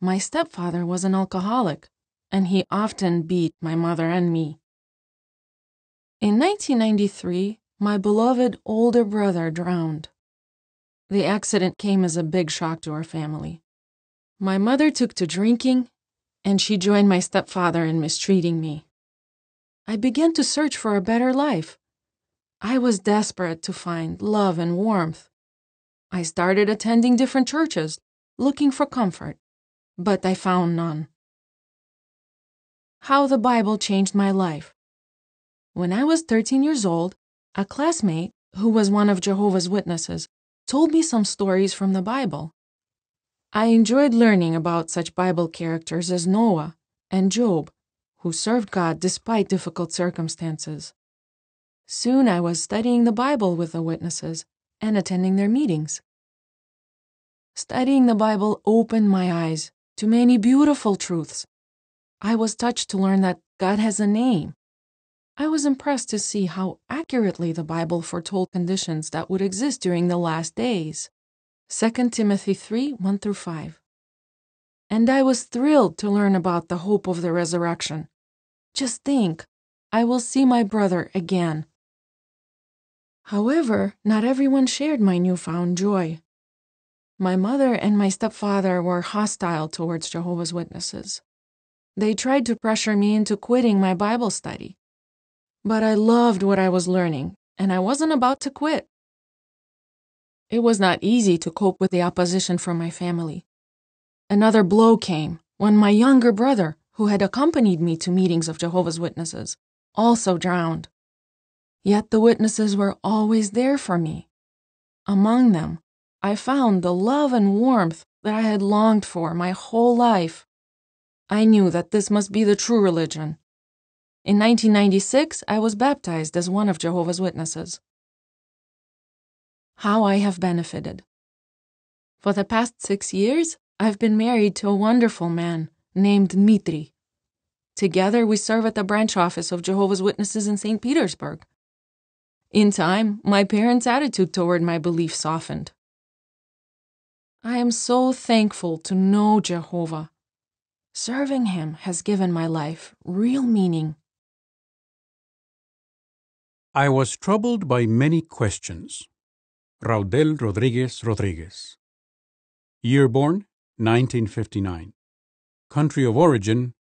F: My stepfather was an alcoholic, and he often beat my mother and me. In 1993, my beloved older brother drowned. The accident came as a big shock to our family. My mother took to drinking, and she joined my stepfather in mistreating me. I began to search for a better life. I was desperate to find love and warmth. I started attending different churches, looking for comfort, but I found none. How the Bible changed my life. When I was 13 years old, a classmate, who was one of Jehovah's Witnesses, told me some stories from the Bible. I enjoyed learning about such Bible characters as Noah and Job, who served God despite difficult circumstances. Soon I was studying the Bible with the witnesses and attending their meetings. Studying the Bible opened my eyes to many beautiful truths. I was touched to learn that God has a name. I was impressed to see how accurately the Bible foretold conditions that would exist during the last days. 2 Timothy 3:1-5. And I was thrilled to learn about the hope of the resurrection. Just think, I will see my brother again. However, not everyone shared my newfound joy. My mother and my stepfather were hostile towards Jehovah's Witnesses. They tried to pressure me into quitting my Bible study. But I loved what I was learning, and I wasn't about to quit. It was not easy to cope with the opposition from my family. Another blow came when my younger brother, who had accompanied me to meetings of Jehovah's Witnesses, also drowned. Yet the witnesses were always there for me. Among them, I found the love and warmth that I had longed for my whole life. I knew that this must be the true religion. In 1996, I was baptized as one of Jehovah's Witnesses. How I have benefited. For the past 6 years, I've been married to a wonderful man named Dmitry. Together, we serve at the branch office of Jehovah's Witnesses in St. Petersburg. In time, my parents' attitude toward my belief softened. I am so thankful to know Jehovah. Serving him has given my life real meaning.
G: I was troubled by many questions. Raudel Rodriguez Rodriguez. Year born, 1959. Country of origin,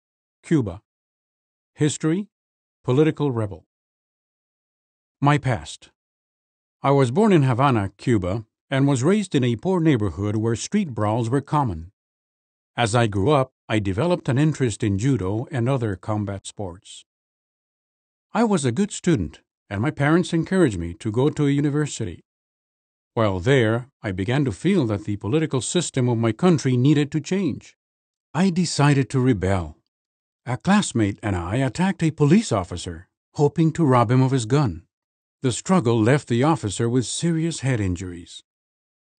G: Cuba. History, political rebel. My past. I was born in Havana, Cuba, and was raised in a poor neighborhood where street brawls were common. As I grew up, I developed an interest in judo and other combat sports. I was a good student, and my parents encouraged me to go to a university. While there, I began to feel that the political system of my country needed to change. I decided to rebel. A classmate and I attacked a police officer, hoping to rob him of his gun. The struggle left the officer with serious head injuries.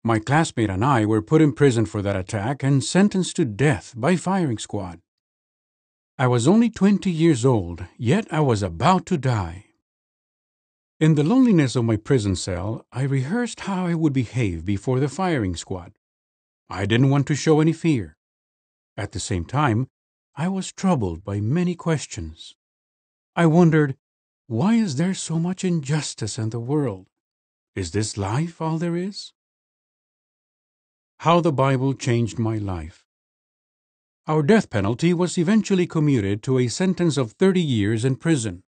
G: My classmate and I were put in prison for that attack and sentenced to death by firing squad. I was only 20 years old, yet I was about to die. In the loneliness of my prison cell, I rehearsed how I would behave before the firing squad. I didn't want to show any fear. At the same time, I was troubled by many questions. I wondered, why is there so much injustice in the world? Is this life all there is? How the Bible changed my life. Our death penalty was eventually commuted to a sentence of 30 years in prison.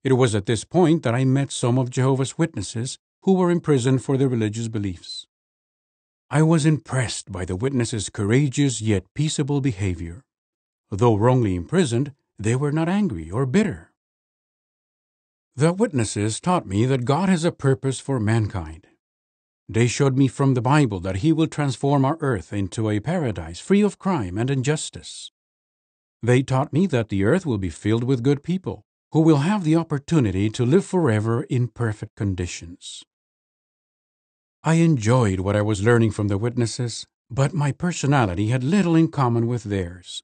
G: It was at this point that I met some of Jehovah's Witnesses who were imprisoned for their religious beliefs. I was impressed by the witnesses' courageous yet peaceable behavior. Though wrongly imprisoned, they were not angry or bitter. The witnesses taught me that God has a purpose for mankind. They showed me from the Bible that He will transform our earth into a paradise free of crime and injustice. They taught me that the earth will be filled with good people who will have the opportunity to live forever in perfect conditions. I enjoyed what I was learning from the witnesses, but my personality had little in common with theirs.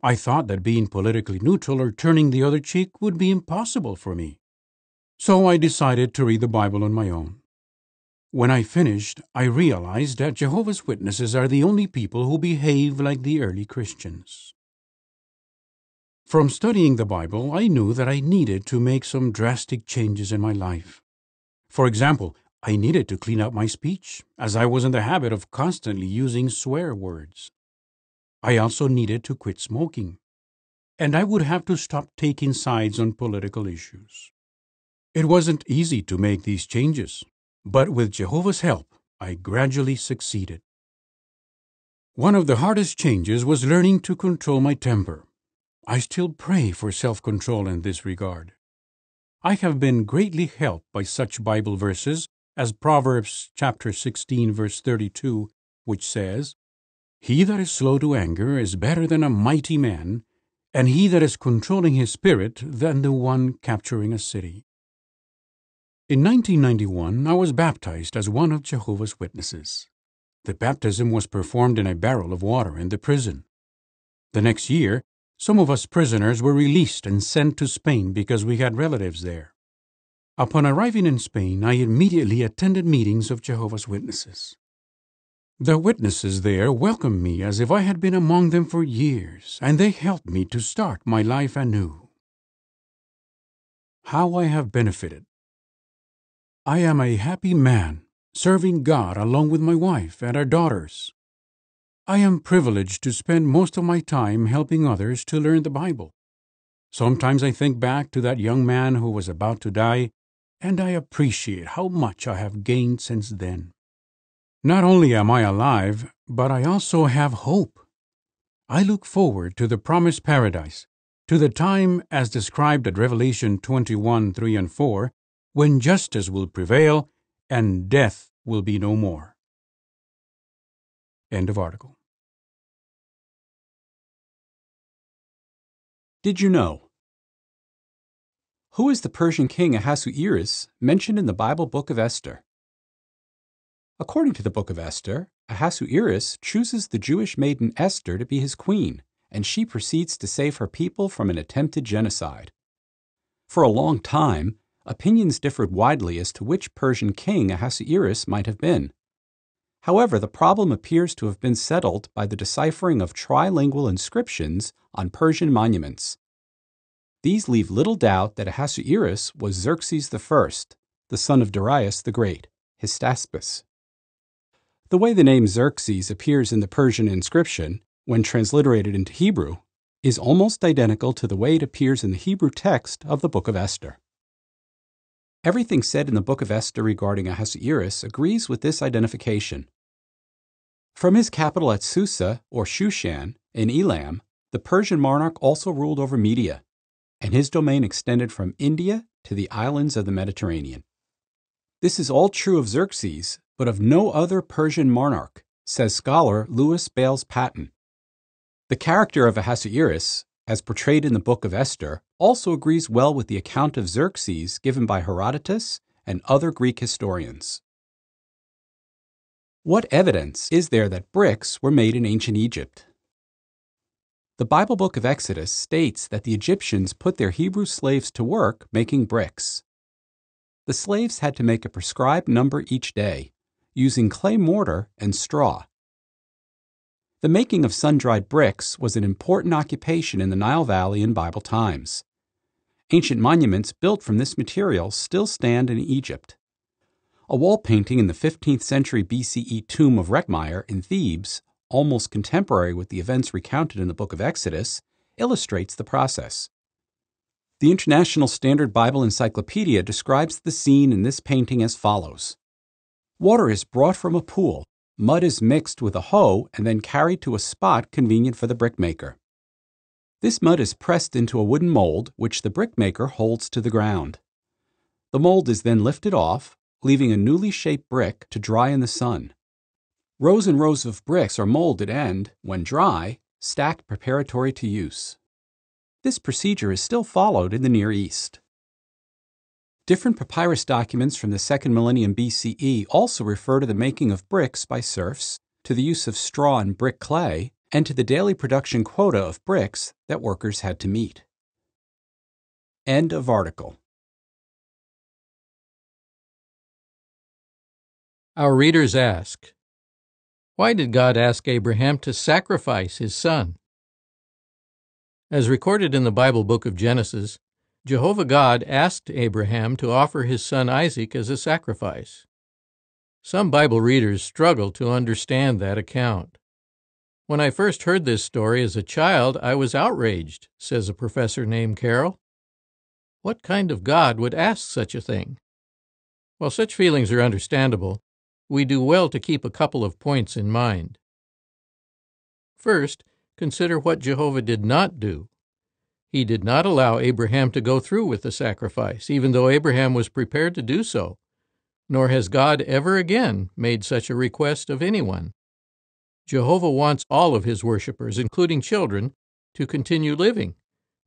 G: I thought that being politically neutral or turning the other cheek would be impossible for me. So I decided to read the Bible on my own. When I finished, I realized that Jehovah's Witnesses are the only people who behave like the early Christians. From studying the Bible, I knew that I needed to make some drastic changes in my life. For example, I needed to clean up my speech, as I was in the habit of constantly using swear words. I also needed to quit smoking, and I would have to stop taking sides on political issues. It wasn't easy to make these changes, but with Jehovah's help, I gradually succeeded. One of the hardest changes was learning to control my temper. I still pray for self-control in this regard. I have been greatly helped by such Bible verses as Proverbs chapter 16, verse 32, which says, "He that is slow to anger is better than a mighty man, and he that is controlling his spirit than the one capturing a city." In 1991, I was baptized as one of Jehovah's Witnesses. The baptism was performed in a barrel of water in the prison. The next year, some of us prisoners were released and sent to Spain because we had relatives there. Upon arriving in Spain, I immediately attended meetings of Jehovah's Witnesses. The witnesses there welcomed me as if I had been among them for years, and they helped me to start my life anew. How I have benefited. I am a happy man, serving God along with my wife and our daughters. I am privileged to spend most of my time helping others to learn the Bible. Sometimes I think back to that young man who was about to die, and I appreciate how much I have gained since then. Not only am I alive, but I also have hope. I look forward to the promised paradise, to the time as described at Revelation 21, 3 and 4, when justice will prevail and death will be no more. End of article.
B: Did you know? Who is the Persian king Ahasuerus mentioned in the Bible book of Esther? According to the book of Esther, Ahasuerus chooses the Jewish maiden Esther to be his queen, and she proceeds to save her people from an attempted genocide. For a long time, opinions differed widely as to which Persian king Ahasuerus might have been. However, the problem appears to have been settled by the deciphering of trilingual inscriptions on Persian monuments.
H: These leave little doubt that Ahasuerus was Xerxes I, the son of Darius the Great, Hystaspes. The way the name Xerxes appears in the Persian inscription, when transliterated into Hebrew, is almost identical to the way it appears in the Hebrew text of the Book of Esther. Everything said in the Book of Esther regarding Ahasuerus agrees with this identification. From his capital at Susa, or Shushan, in Elam, the Persian monarch also ruled over Media, and his domain extended from India to the islands of the Mediterranean. This is all true of Xerxes, but of no other Persian monarch, says scholar Louis Bales Patton. The character of Ahasuerus, as portrayed in the Book of Esther, also agrees well with the account of Xerxes given by Herodotus and other Greek historians. What evidence is there that bricks were made in ancient Egypt? The Bible book of Exodus states that the Egyptians put their Hebrew slaves to work making bricks. The slaves had to make a prescribed number each day, using clay mortar and straw. The making of sun-dried bricks was an important occupation in the Nile Valley in Bible times. Ancient monuments built from this material still stand in Egypt. A wall painting in the 15th century BCE tomb of Rekhmire in Thebes, almost contemporary with the events recounted in the book of Exodus, illustrates the process. The International Standard Bible Encyclopedia describes the scene in this painting as follows. Water is brought from a pool, mud is mixed with a hoe and then carried to a spot convenient for the brickmaker. This mud is pressed into a wooden mold which the brickmaker holds to the ground. The mold is then lifted off, leaving a newly shaped brick to dry in the sun. Rows and rows of bricks are molded and, when dry, stacked preparatory to use. This procedure is still followed in the Near East. Different papyrus documents from the 2nd millennium BCE also refer to the making of bricks by serfs, to the use of straw and brick clay, and to the daily production quota of bricks that workers had to meet. End of article.
C: Our readers ask, why did God ask Abraham to sacrifice his son? As recorded in the Bible book of Genesis, Jehovah God asked Abraham to offer his son Isaac as a sacrifice. Some Bible readers struggle to understand that account. When I first heard this story as a child, I was outraged, says a professor named Carol. What kind of God would ask such a thing? While such feelings are understandable, we do well to keep a couple of points in mind. First, consider what Jehovah did not do. He did not allow Abraham to go through with the sacrifice, even though Abraham was prepared to do so, nor has God ever again made such a request of anyone. Jehovah wants all of his worshipers, including children, to continue living,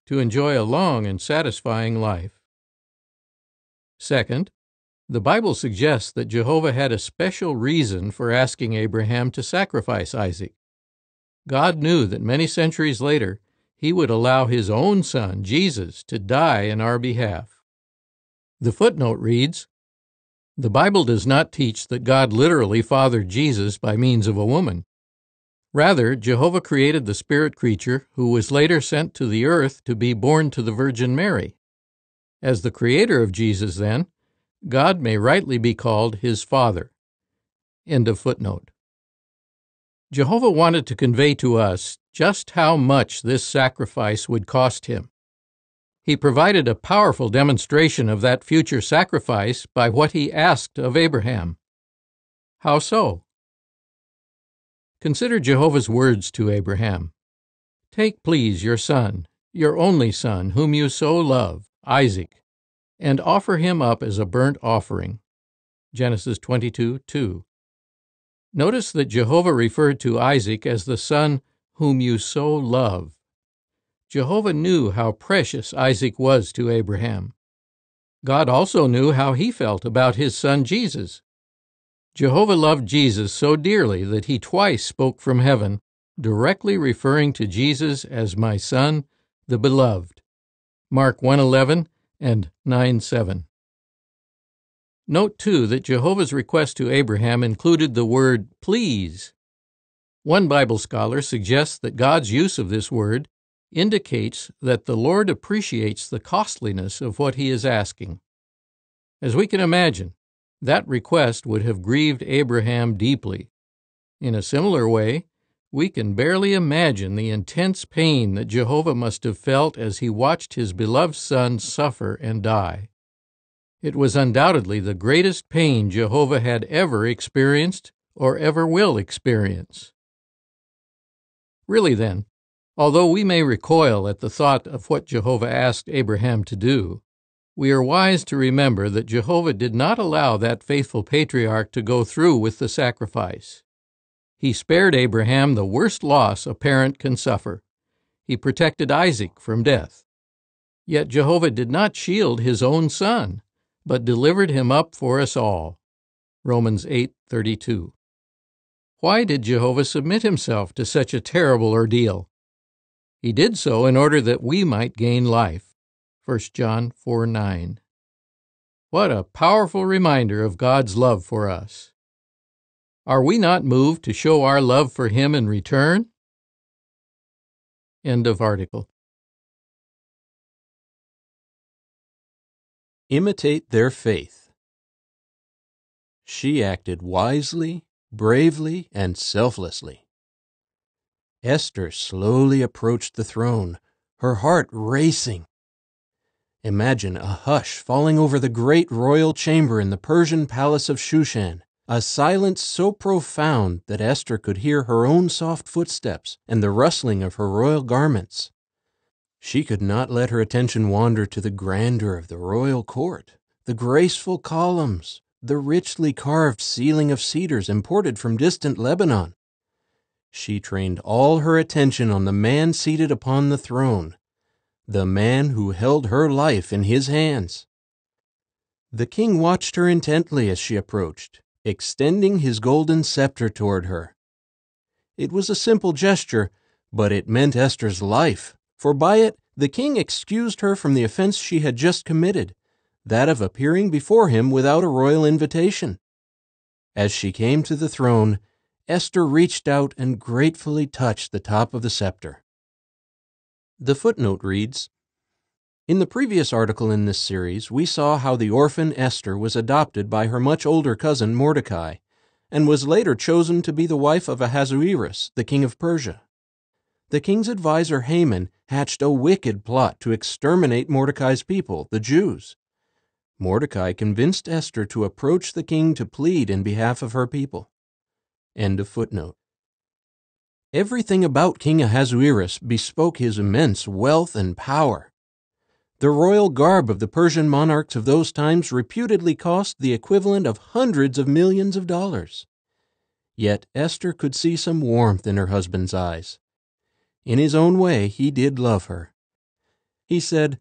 C: to enjoy a long and satisfying life. Second, the Bible suggests that Jehovah had a special reason for asking Abraham to sacrifice Isaac. God knew that many centuries later, he would allow his own son, Jesus, to die in our behalf. The footnote reads, "The Bible does not teach that God literally fathered Jesus by means of a woman. Rather, Jehovah created the spirit creature who was later sent to the earth to be born to the Virgin Mary. As the creator of Jesus, then, God may rightly be called his father." End of footnote. Jehovah wanted to convey to us just how much this sacrifice would cost him. He provided a powerful demonstration of that future sacrifice by what he asked of Abraham. How so? Consider Jehovah's words to Abraham. "Take, please, your son, your only son, whom you so love, Isaac, and offer him up as a burnt offering." Genesis 22:2. Notice that Jehovah referred to Isaac as the son whom you so love. Jehovah knew how precious Isaac was to Abraham. God also knew how he felt about his son Jesus. Jehovah loved Jesus so dearly that he twice spoke from heaven, directly referring to Jesus as my son, the beloved. Mark 1:11 and 9:7. Note, too, that Jehovah's request to Abraham included the word please. One Bible scholar suggests that God's use of this word
I: indicates that the Lord appreciates the costliness of what he is asking. As we can imagine, that request would have grieved Abraham deeply. In a similar way, we can barely imagine the intense pain that Jehovah must have felt as he watched his beloved son suffer and die. It was undoubtedly the greatest pain Jehovah had ever experienced or ever will experience. Really then, although we may recoil at the thought of what Jehovah asked Abraham to do, we are wise to remember that Jehovah did not allow that faithful patriarch to go through with the sacrifice. He spared Abraham the worst loss a parent can suffer. He protected Isaac from death. Yet Jehovah did not shield his own son, but delivered him up for us all. Romans 8:32. Why did Jehovah submit himself to such a terrible ordeal? He did so in order that we might gain life. 1 John 4:9. What a powerful reminder of God's love for us. Are we not moved to show our love for him in return? End of article.
B: Imitate their faith. She acted wisely, bravely, and selflessly. Esther slowly approached the throne, her heart racing. Imagine a hush falling over the great royal chamber in the Persian palace of Shushan, a silence so profound that Esther could hear her own soft footsteps and the rustling of her royal garments. She could not let her attention wander to the grandeur of the royal court, the graceful columns, the richly carved ceiling of cedars imported from distant Lebanon. She trained all her attention on the man seated upon the throne, the man who held her life in his hands. The king watched her intently as she approached, extending his golden scepter toward her. It was a simple gesture, but it meant Esther's life, for by it the king excused her from the offense she had just committed, that of appearing before him without a royal invitation. As she came to the throne, Esther reached out and gratefully touched the top of the scepter. The footnote reads, in the previous article in this series, we saw how the orphan Esther was adopted by her much older cousin Mordecai, and was later chosen to be the wife of Ahasuerus, the king of Persia. The king's advisor Haman hatched a wicked plot to exterminate Mordecai's people, the Jews. Mordecai convinced Esther to approach the king to plead in behalf of her people. End of footnote. Everything about King Ahasuerus bespoke his immense wealth and power. The royal garb of the Persian monarchs of those times reputedly cost the equivalent of hundreds of millions of dollars. Yet Esther could see some warmth in her husband's eyes. In his own way, he did love her. He said,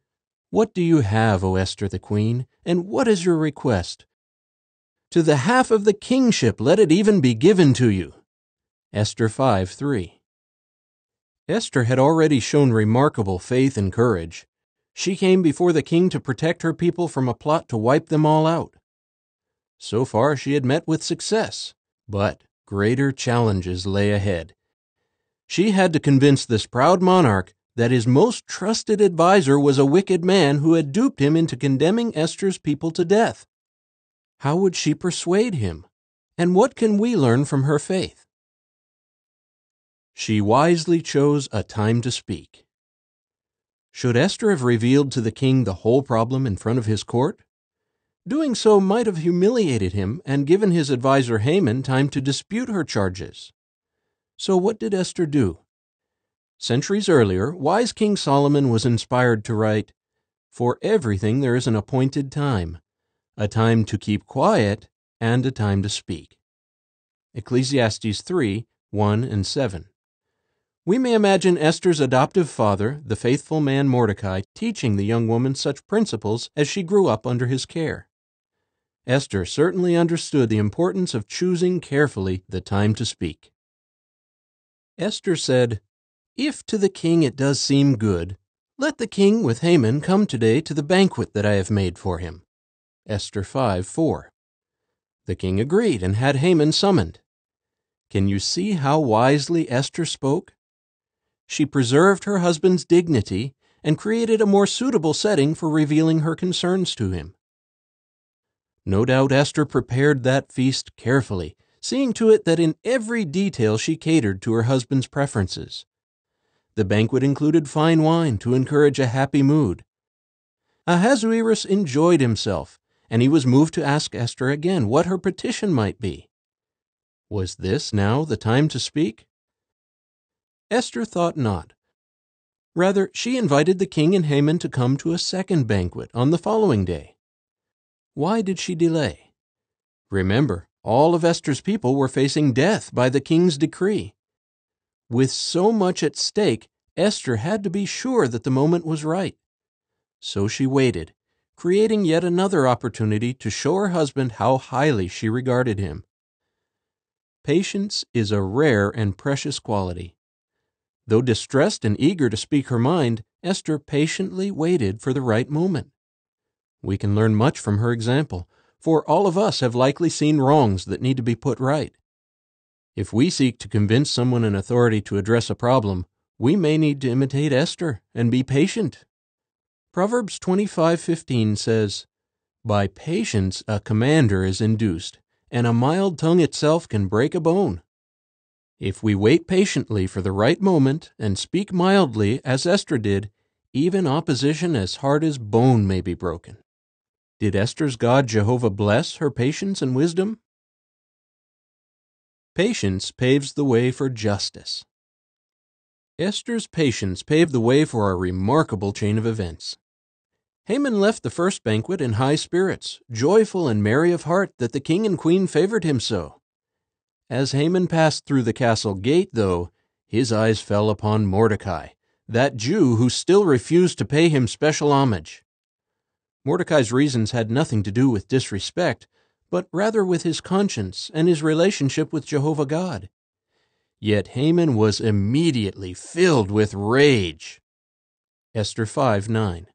B: "What do you have, O Esther the queen, and what is your request? To the half of the kingship let it even be given to you." Esther 5:3. Esther had already shown remarkable faith and courage. She came before the king to protect her people from a plot to wipe them all out. So far she had met with success, but greater challenges lay ahead. She had to convince this proud monarch that his most trusted advisor was a wicked man who had duped him into condemning Esther's people to death. How would she persuade him? And what can we learn from her faith? She wisely chose a time to speak. Should Esther have revealed to the king the whole problem in front of his court? Doing so might have humiliated him and given his advisor Haman time to dispute her charges. So what did Esther do? Centuries earlier, wise King Solomon was inspired to write, "For everything there is an appointed time, a time to keep quiet and a time to speak." Ecclesiastes 3:1-7. We may imagine Esther's adoptive father, the faithful man Mordecai, teaching the young woman such principles as she grew up under his care. Esther certainly understood the importance of choosing carefully the time to speak. Esther said, "If to the king it does seem good, let the king with Haman come today to the banquet that I have made for him." Esther 5:4. The king agreed and had Haman summoned. Can you see how wisely Esther spoke? she preserved her husband's dignity and created a more suitable setting for revealing her concerns to him. No doubt Esther prepared that feast carefully, seeing to it that in every detail she catered to her husband's preferences. The banquet included fine wine to encourage a happy mood. Ahasuerus enjoyed himself, and he was moved to ask Esther again what her petition might be. Was this now the time to speak? Esther thought not. Rather, she invited the king and Haman to come to a second banquet on the following day. Why did she delay? Remember, all of Esther's people were facing death by the king's decree. With so much at stake, Esther had to be sure that the moment was right. So she waited, creating yet another opportunity to show her husband how highly she regarded him. Patience is a rare and precious quality. Though distressed and eager to speak her mind, Esther patiently waited for the right moment. We can learn much from her example, for all of us have likely seen wrongs that need to be put right. If we seek to convince someone in authority to address a problem, we may need to imitate Esther and be patient. Proverbs 25:15 says, "By patience a commander is induced, and a mild tongue itself can break a bone." If we wait patiently for the right moment and speak mildly as Esther did, even opposition as hard as bone may be broken. Did Esther's God Jehovah bless her patience and wisdom? Patience paves the way for justice. Esther's patience paved the way for a remarkable chain of events. Haman left the first banquet in high spirits, joyful and merry of heart that the king and queen favored him so. As Haman passed through the castle gate, though, his eyes fell upon Mordecai, that Jew who still refused to pay him special homage. Mordecai's reasons had nothing to do with disrespect, but rather with his conscience and his relationship with Jehovah God. Yet Haman was immediately filled with rage. Esther 5:9.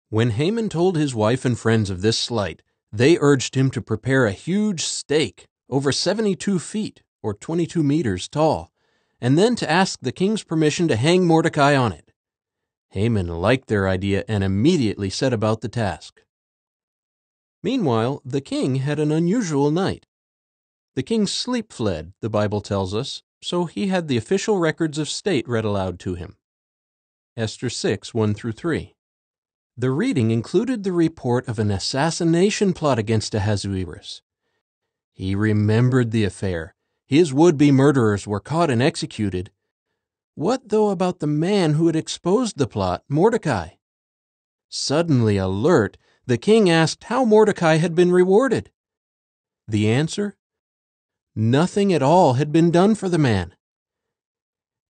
B: When Haman told his wife and friends of this slight, they urged him to prepare a huge stake over 72 feet, or 22 meters tall, and then to ask the king's permission to hang Mordecai on it. Haman liked their idea and immediately set about the task. Meanwhile, the king had an unusual night. The king's sleep fled, the Bible tells us, so he had the official records of state read aloud to him. Esther 6:1-3. The reading included the report of an assassination plot against Ahasuerus. He remembered the affair. His would-be murderers were caught and executed. What, though, about the man who had exposed the plot, Mordecai? Suddenly alert, the king asked how Mordecai had been rewarded. The answer? Nothing at all had been done for the man.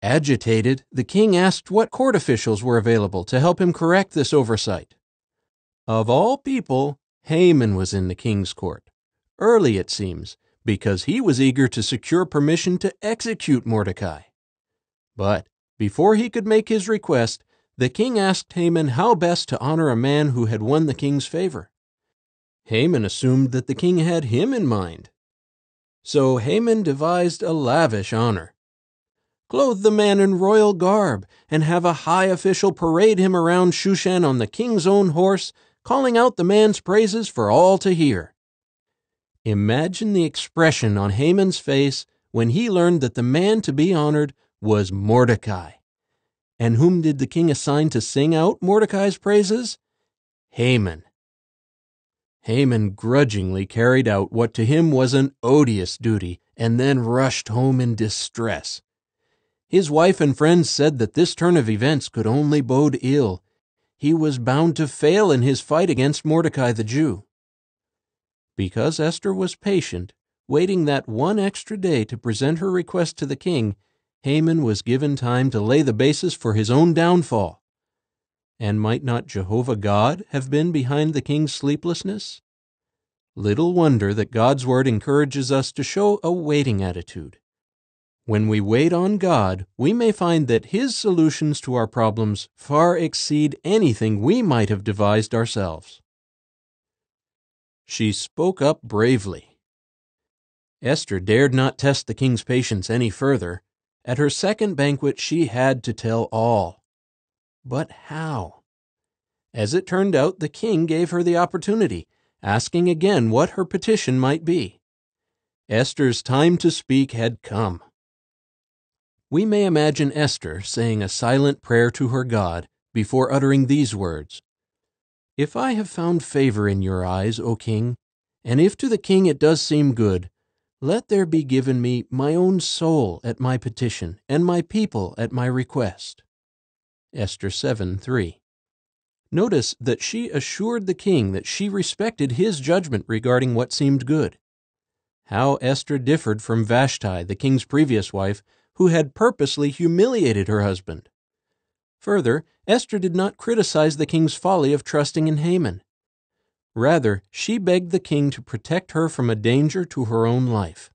B: Agitated, the king asked what court officials were available to help him correct this oversight. Of all people, Haman was in the king's court. Early, it seems, because he was eager to secure permission to execute Mordecai. But before he could make his request, the king asked Haman how best to honor a man who had won the king's favor. Haman assumed that the king had him in mind. So Haman devised a lavish honor. Clothe the man in royal garb and have a high official parade him around Shushan on the king's own horse, calling out the man's praises for all to hear. Imagine the expression on Haman's face when he learned that the man to be honored was Mordecai. And whom did the king assign to sing out Mordecai's praises? Haman. Haman grudgingly carried out what to him was an odious duty and then rushed home in distress. His wife and friends said that this turn of events could only bode ill. He was bound to fail in his fight against Mordecai the Jew. Because Esther was patient, waiting that one extra day to present her request to the king, Haman was given time to lay the basis for his own downfall. And might not Jehovah God have been behind the king's sleeplessness? Little wonder that God's word encourages us to show a waiting attitude. When we wait on God, we may find that His solutions to our problems far exceed anything we might have devised ourselves. She spoke up bravely. Esther dared not test the king's patience any further.
I: At her second banquet she had to tell all. But how? As it turned out, the king gave her the opportunity, asking again what her petition might be. Esther's time to speak had come. We may imagine Esther saying a silent prayer to her God before uttering these words: "If I have found favor in your eyes, O king, and if to the king it does seem good, let there be given me my own soul at my petition, and my people at my request." Esther 7:3. Notice that she assured the king that she respected his judgment regarding what seemed good. How Esther differed from Vashti, the king's previous wife, who had purposely humiliated her husband. Further, Esther did not criticize the king's folly of trusting in Haman. Rather, she begged the king to protect her from a danger to her own life.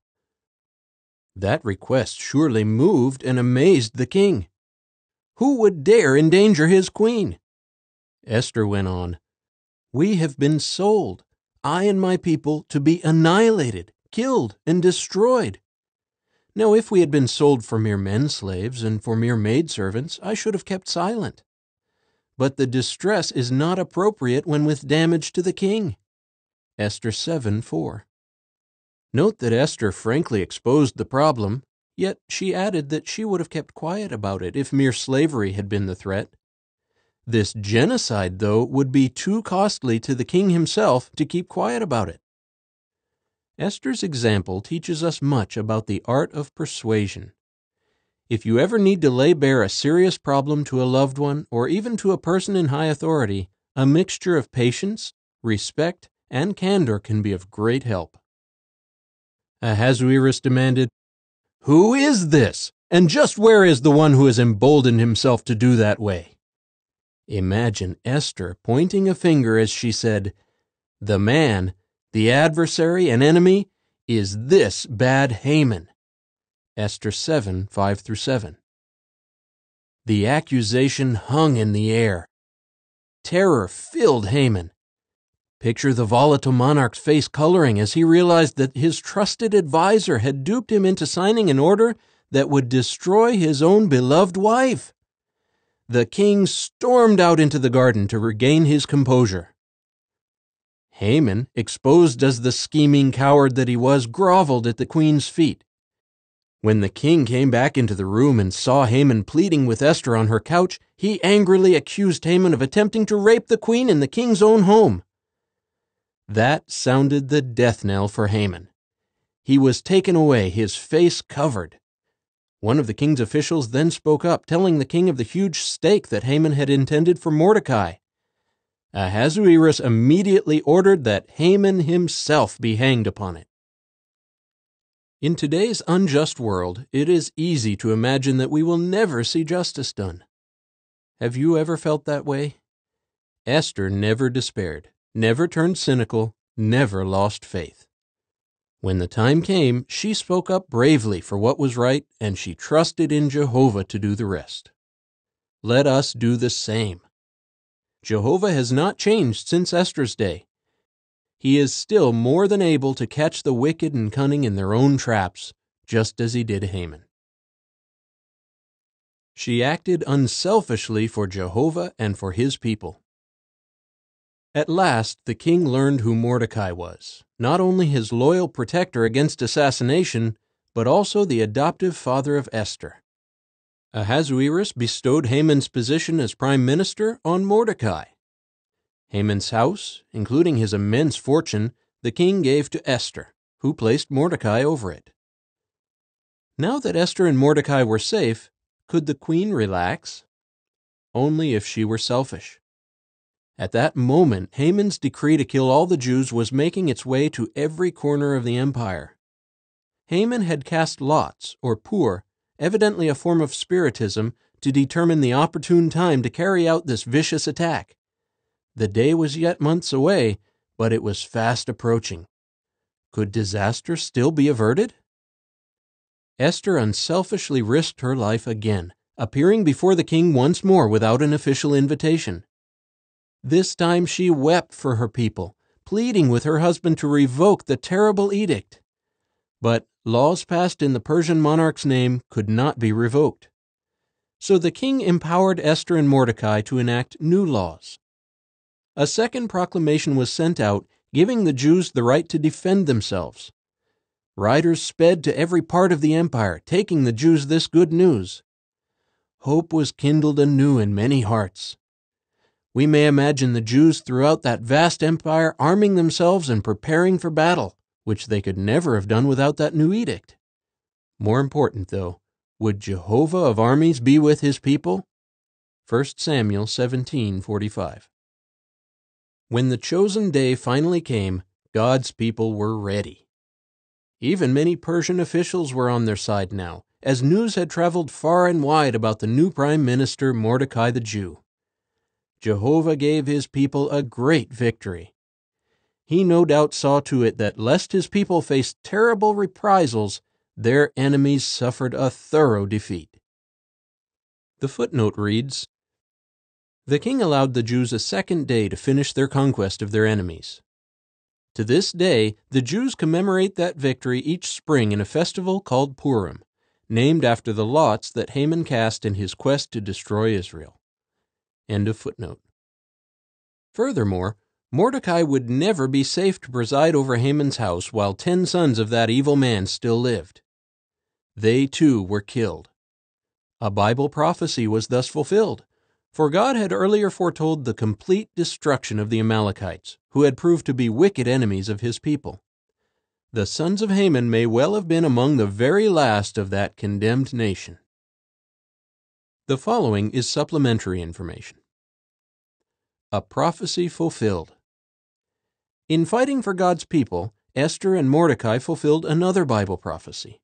I: That request surely moved and amazed the king. Who would dare endanger his queen? Esther went on, "We have been sold, I and my people, to be annihilated, killed, and destroyed. Now, if we had been sold for mere men slaves and for mere maidservants, I should have kept silent. But the distress is not appropriate when with damage to the king." Esther 7:4. Note that Esther frankly exposed the problem, yet she added that she would have kept quiet about it if mere slavery had been the threat. This genocide, though, would be too costly to the king himself to keep quiet about it. Esther's example teaches us much about the art of persuasion. If you ever need to lay bare a serious problem to a loved one or even to a person in high authority, a mixture of patience, respect, and candor can be of great help. Ahasuerus demanded, "Who is this? And just where is the one who has emboldened himself to do that way?" Imagine Esther pointing a finger as she said, "The man, the adversary and enemy, is this bad Haman." Esther 7:5-7. The accusation hung in the air. Terror filled Haman. Picture the volatile monarch's face coloring as he realized that his trusted advisor had duped him into signing an order that would destroy his own beloved wife. The king stormed out into the garden to regain his composure. Haman, exposed as the scheming coward that he was, groveled at the queen's feet. When the king came back into the room and saw Haman pleading with Esther on her couch, he angrily accused Haman of attempting to rape the queen in the king's own home. That sounded the death knell for Haman. He was taken away, his face covered. One of the king's officials then spoke up, telling the king of the huge stake that Haman had intended for Mordecai. Ahasuerus immediately ordered that Haman himself be hanged upon it. In today's unjust world, it is easy to imagine that we will never see justice done. Have you ever felt that way? Esther never despaired, never turned cynical, never lost faith. When the time came, she spoke up bravely for what was right, and she trusted in Jehovah to do the rest. Let us do the same. Jehovah has not changed since Esther's day. He is still more than able to catch the wicked and cunning in their own traps, just as he did Haman. She acted unselfishly for Jehovah and for his people. At last, the king learned who Mordecai was, not only his loyal protector against assassination, but also the adoptive father of Esther. Ahasuerus bestowed Haman's position as prime minister on Mordecai. Haman's house, including his immense fortune, the king gave to Esther, who placed Mordecai over it. Now that Esther and Mordecai were safe, could the queen relax? Only if she were selfish. At that moment, Haman's decree to kill all the Jews was making its way to every corner of the empire. Haman had cast lots, or pur, evidently a form of spiritism, to determine the opportune time to carry out this vicious attack. The day was yet months away, but it was fast approaching. Could disaster still be averted? Esther unselfishly risked her life again, appearing before the king once more without an official invitation. This time she wept for her people, pleading with her husband to revoke the terrible edict. But laws passed in the Persian monarch's name could not be revoked. So the king empowered Esther and Mordecai to enact new laws. A second proclamation was sent out, giving the Jews the right to defend themselves. Riders sped to every part of the empire, taking the Jews this good news. Hope was kindled anew in many hearts. We may imagine the Jews throughout that vast empire arming themselves and preparing for battle, which they could never have done without that new edict. More important, though, would Jehovah of armies be with his people? 1 Samuel 17:45. When the chosen day finally came, God's people were ready. Even many Persian officials were on their side now, as news had traveled far and wide about the new prime minister Mordecai the Jew. Jehovah gave his people a great victory. He no doubt saw to it that lest his people faced terrible reprisals, their enemies suffered a thorough defeat. The footnote reads, "The king allowed the Jews a second day to finish their conquest of their enemies. To this day, the Jews commemorate that victory each spring in a festival called Purim, named after the lots that Haman cast in his quest to destroy Israel." End of footnote. Furthermore, Mordecai would never be safe to preside over Haman's house while 10 sons of that evil man still lived. They too were killed. A Bible prophecy was thus fulfilled, for God had earlier foretold the complete destruction of the Amalekites, who had proved to be wicked enemies of his people. The sons of Haman may well have been among the very last of that condemned nation. The following is supplementary information. A prophecy fulfilled. In fighting for God's people, Esther and Mordecai fulfilled another Bible prophecy.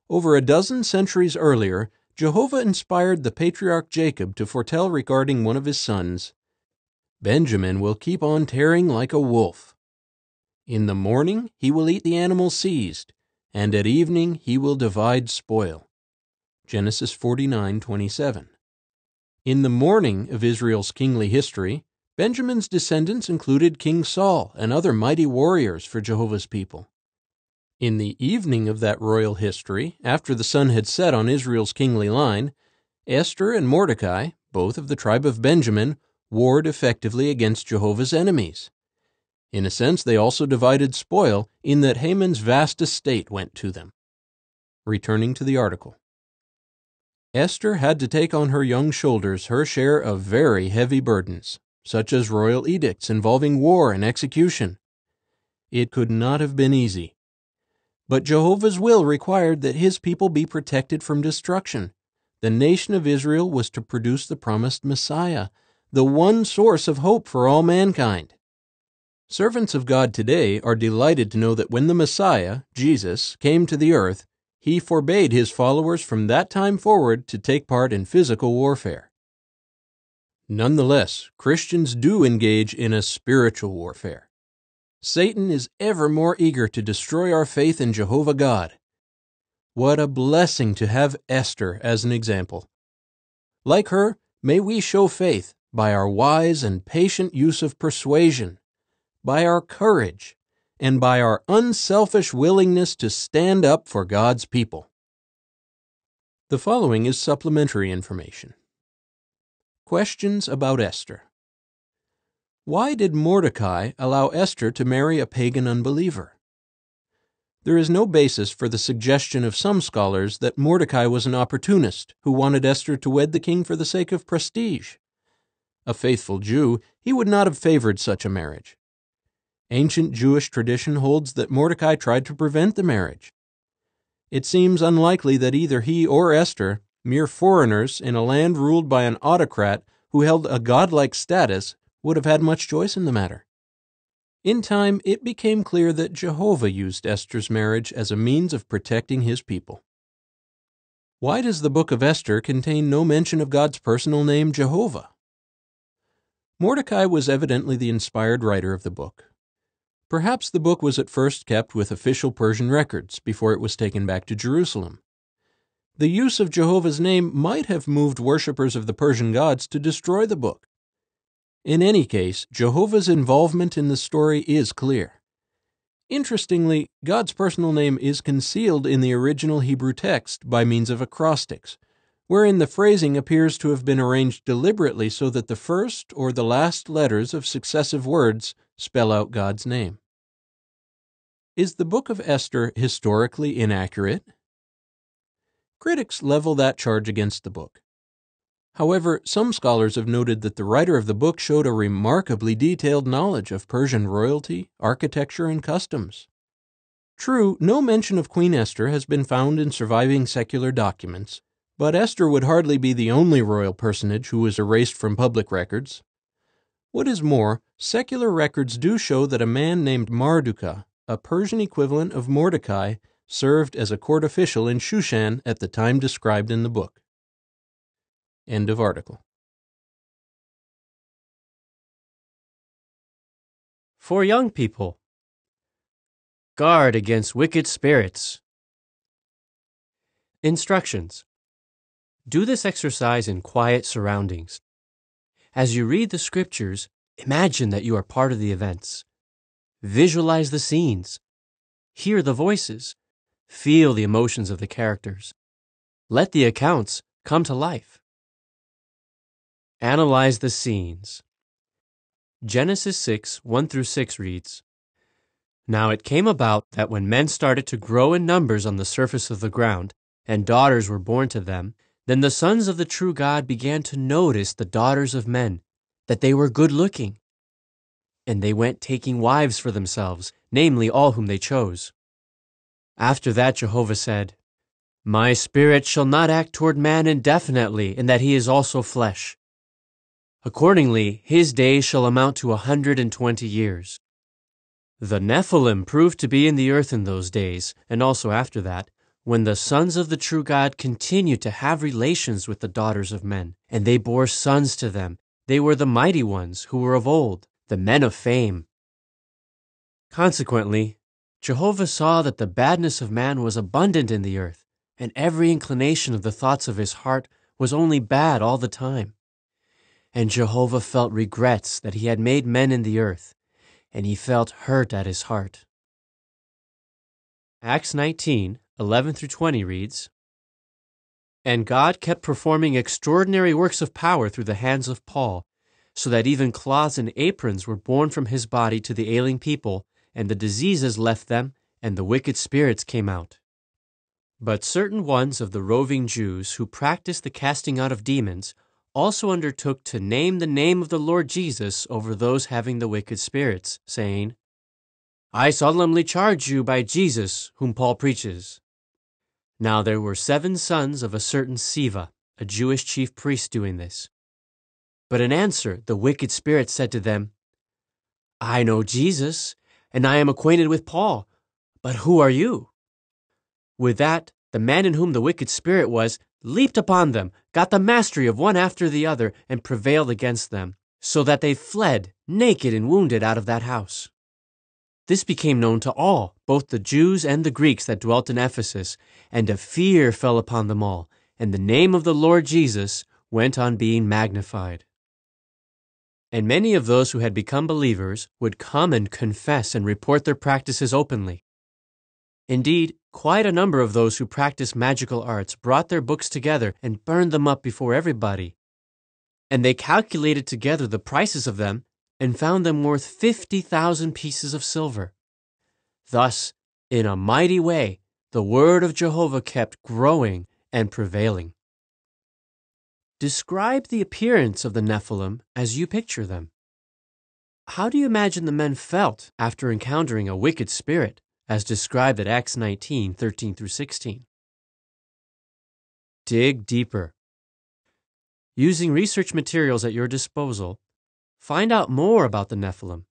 I: Over a dozen centuries earlier, Jehovah inspired the patriarch Jacob to foretell regarding one of his sons, "Benjamin will keep on tearing like a wolf. In the morning he will eat the animal seized, and at evening he will divide spoil." Genesis 49:27. In the morning of Israel's kingly history, Benjamin's descendants included King Saul and other mighty warriors for Jehovah's people. In the evening of that royal history, after the sun had set on Israel's kingly line, Esther and Mordecai, both of the tribe of Benjamin, warred effectively against Jehovah's enemies. In a sense, they also divided spoil in that Haman's vast estate went to them. Returning to the article. Esther had to take on her young shoulders her share of very heavy burdens, such as royal edicts involving war and execution. It could not have been easy. But Jehovah's will required that his people be protected from destruction. The nation of Israel was to produce the promised Messiah, the one source of hope for all mankind. Servants of God today are delighted to know that when the Messiah, Jesus, came to the earth, he forbade his followers from that time forward to take part in physical warfare. Nonetheless, Christians do engage in a spiritual warfare. Satan is ever more eager to destroy our faith in Jehovah God. What a blessing to have Esther as an example. Like her, may we show faith by our wise and patient use of persuasion, by our courage, and by our unselfish willingness to stand up for God's people. The following is supplementary information. Questions about Esther. Why did Mordecai allow Esther to marry a pagan unbeliever? There is no basis for the suggestion of some scholars that Mordecai was an opportunist who wanted Esther to wed the king for the sake of prestige. A faithful Jew, he would not have favored such a marriage. Ancient Jewish tradition holds that Mordecai tried to prevent the marriage. It seems unlikely that either he or Esther, mere foreigners in a land ruled by an autocrat who held a godlike status, would have had much choice in the matter. In time, it became clear that Jehovah used Esther's marriage as a means of protecting his people. Why does the book of Esther contain no mention of God's personal name, Jehovah? Mordecai was evidently the inspired writer of the book. Perhaps the book was at first kept with official Persian records before it was taken back to Jerusalem. The use of Jehovah's name might have moved worshippers of the Persian gods to destroy the book. In any case, Jehovah's involvement in the story is clear.
B: Interestingly, God's personal name is concealed in the original Hebrew text by means of acrostics, wherein the phrasing appears to have been arranged deliberately so that the first or the last letters of successive words spell out God's name. Is the book of Esther historically inaccurate? Critics level that charge against the book. However, some scholars have noted that the writer of the book showed a remarkably detailed knowledge of Persian royalty, architecture, and customs. True, no mention of Queen Esther has been found in surviving secular documents, but Esther would hardly be the only royal personage who was erased from public records. What is more, secular records do show that a man named Mardukah, a Persian equivalent of Mordecai, served as a court official in Shushan at the time described in the book. End of article.
J: For young people, guard against wicked spirits. Instructions. Do this exercise in quiet surroundings. As you read the scriptures, imagine that you are part of the events. Visualize the scenes. Hear the voices. Feel the emotions of the characters. Let the accounts come to life. Analyze the scenes. Genesis 6, 1-6 reads, Now it came about that when men started to grow in numbers on the surface of the ground, and daughters were born to them, then the sons of the true God began to notice the daughters of men, that they were good-looking. And they went taking wives for themselves, namely all whom they chose. After that Jehovah said, My spirit shall not act toward man indefinitely, in that he is also flesh. Accordingly, his days shall amount to 120 years. The Nephilim proved to be in the earth in those days, and also after that, when the sons of the true God continued to have relations with the daughters of men, and they bore sons to them. They were the mighty ones who were of old, the men of fame. Consequently, Jehovah saw that the badness of man was abundant in the earth, and every inclination of the thoughts of his heart was only bad all the time. And Jehovah felt regrets that he had made men in the earth, and he felt hurt at his heart. Acts 19, 11-20 reads, And God kept performing extraordinary works of power through the hands of Paul, so that even cloths and aprons were borne from his body to the ailing people, and the diseases left them, and the wicked spirits came out. But certain ones of the roving Jews who practiced the casting out of demons also undertook to name the name of the Lord Jesus over those having the wicked spirits, saying, I solemnly charge you by Jesus, whom Paul preaches. Now there were 7 sons of a certain Siva, a Jewish chief priest, doing this. But in answer, the wicked spirit said to them, I know Jesus, and I am acquainted with Paul, but who are you? With that, the man in whom the wicked spirit was leaped upon them, got the mastery of one after the other, and prevailed against them, so that they fled, naked and wounded, out of that house. This became known to all, both the Jews and the Greeks that dwelt in Ephesus, and a fear fell upon them all, and the name of the Lord Jesus went on being magnified. And many of those who had become believers would come and confess and report their practices openly. Indeed, quite a number of those who practiced magical arts brought their books together and burned them up before everybody. And they calculated together the prices of them and found them worth 50,000 pieces of silver. Thus, in a mighty way, the word of Jehovah kept growing and prevailing. Describe the appearance of the Nephilim as you picture them. How do you imagine the men felt after encountering a wicked spirit, as described at Acts 19, 13-16? Dig deeper. Using research materials at your disposal, find out more about the Nephilim.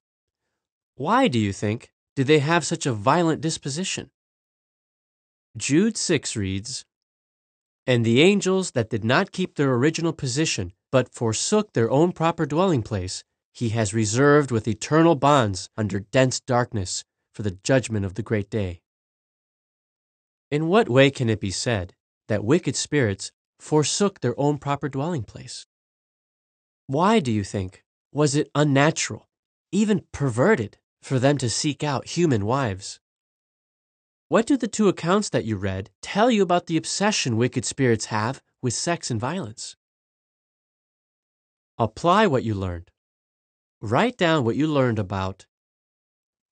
J: Why, do you think, did they have such a violent disposition? Jude 6 reads, And the angels that did not keep their original position, but forsook their own proper dwelling place, he has reserved with eternal bonds under dense darkness for the judgment of the great day. In what way can it be said that wicked spirits forsook their own proper dwelling place? Why, do you think, was it unnatural, even perverted, for them to seek out human wives. What do the two accounts that you read tell you about the obsession wicked spirits have with sex and violence? Apply what you learned. Write down what you learned about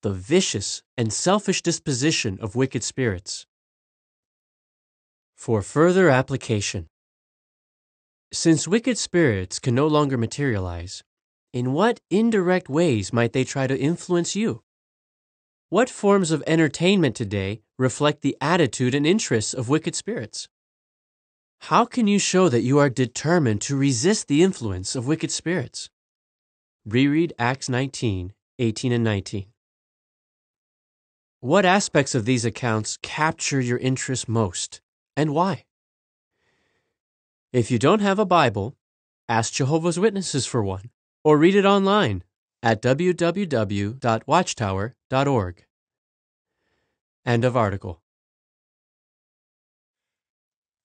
J: the vicious and selfish disposition of wicked spirits. For further application, since wicked spirits can no longer materialize, in what indirect ways might they try to influence you? What forms of entertainment today reflect the attitude and interests of wicked spirits? How can you show that you are determined to resist the influence of wicked spirits? Reread Acts 19, 18 and 19. What aspects of these accounts capture your interest most, and why? If you don't have a Bible, ask Jehovah's Witnesses for one, or read it online at www.watchtower.org. End of article.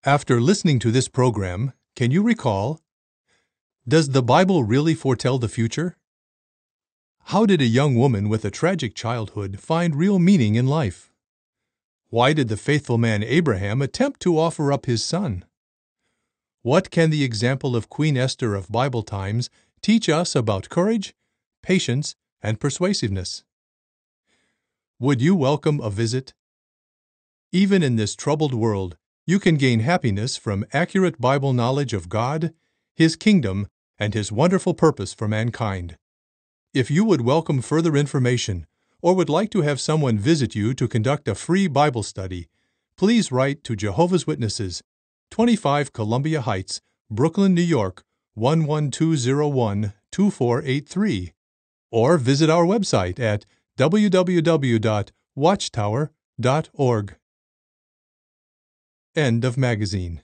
A: After listening to this program, can you recall, does the Bible really foretell the future? How did a young woman with a tragic childhood find real meaning in life? Why did the faithful man Abraham attempt to offer up his son? What can the example of Queen Esther of Bible times teach us about courage, patience, and persuasiveness? Would you welcome a visit? Even in this troubled world, you can gain happiness from accurate Bible knowledge of God, His kingdom, and His wonderful purpose for mankind. If you would welcome further information or would like to have someone visit you to conduct a free Bible study, please write to Jehovah's Witnesses, 25 Columbia Heights, Brooklyn, New York, 11201-2483, or visit our website at www.watchtower.org. End of magazine.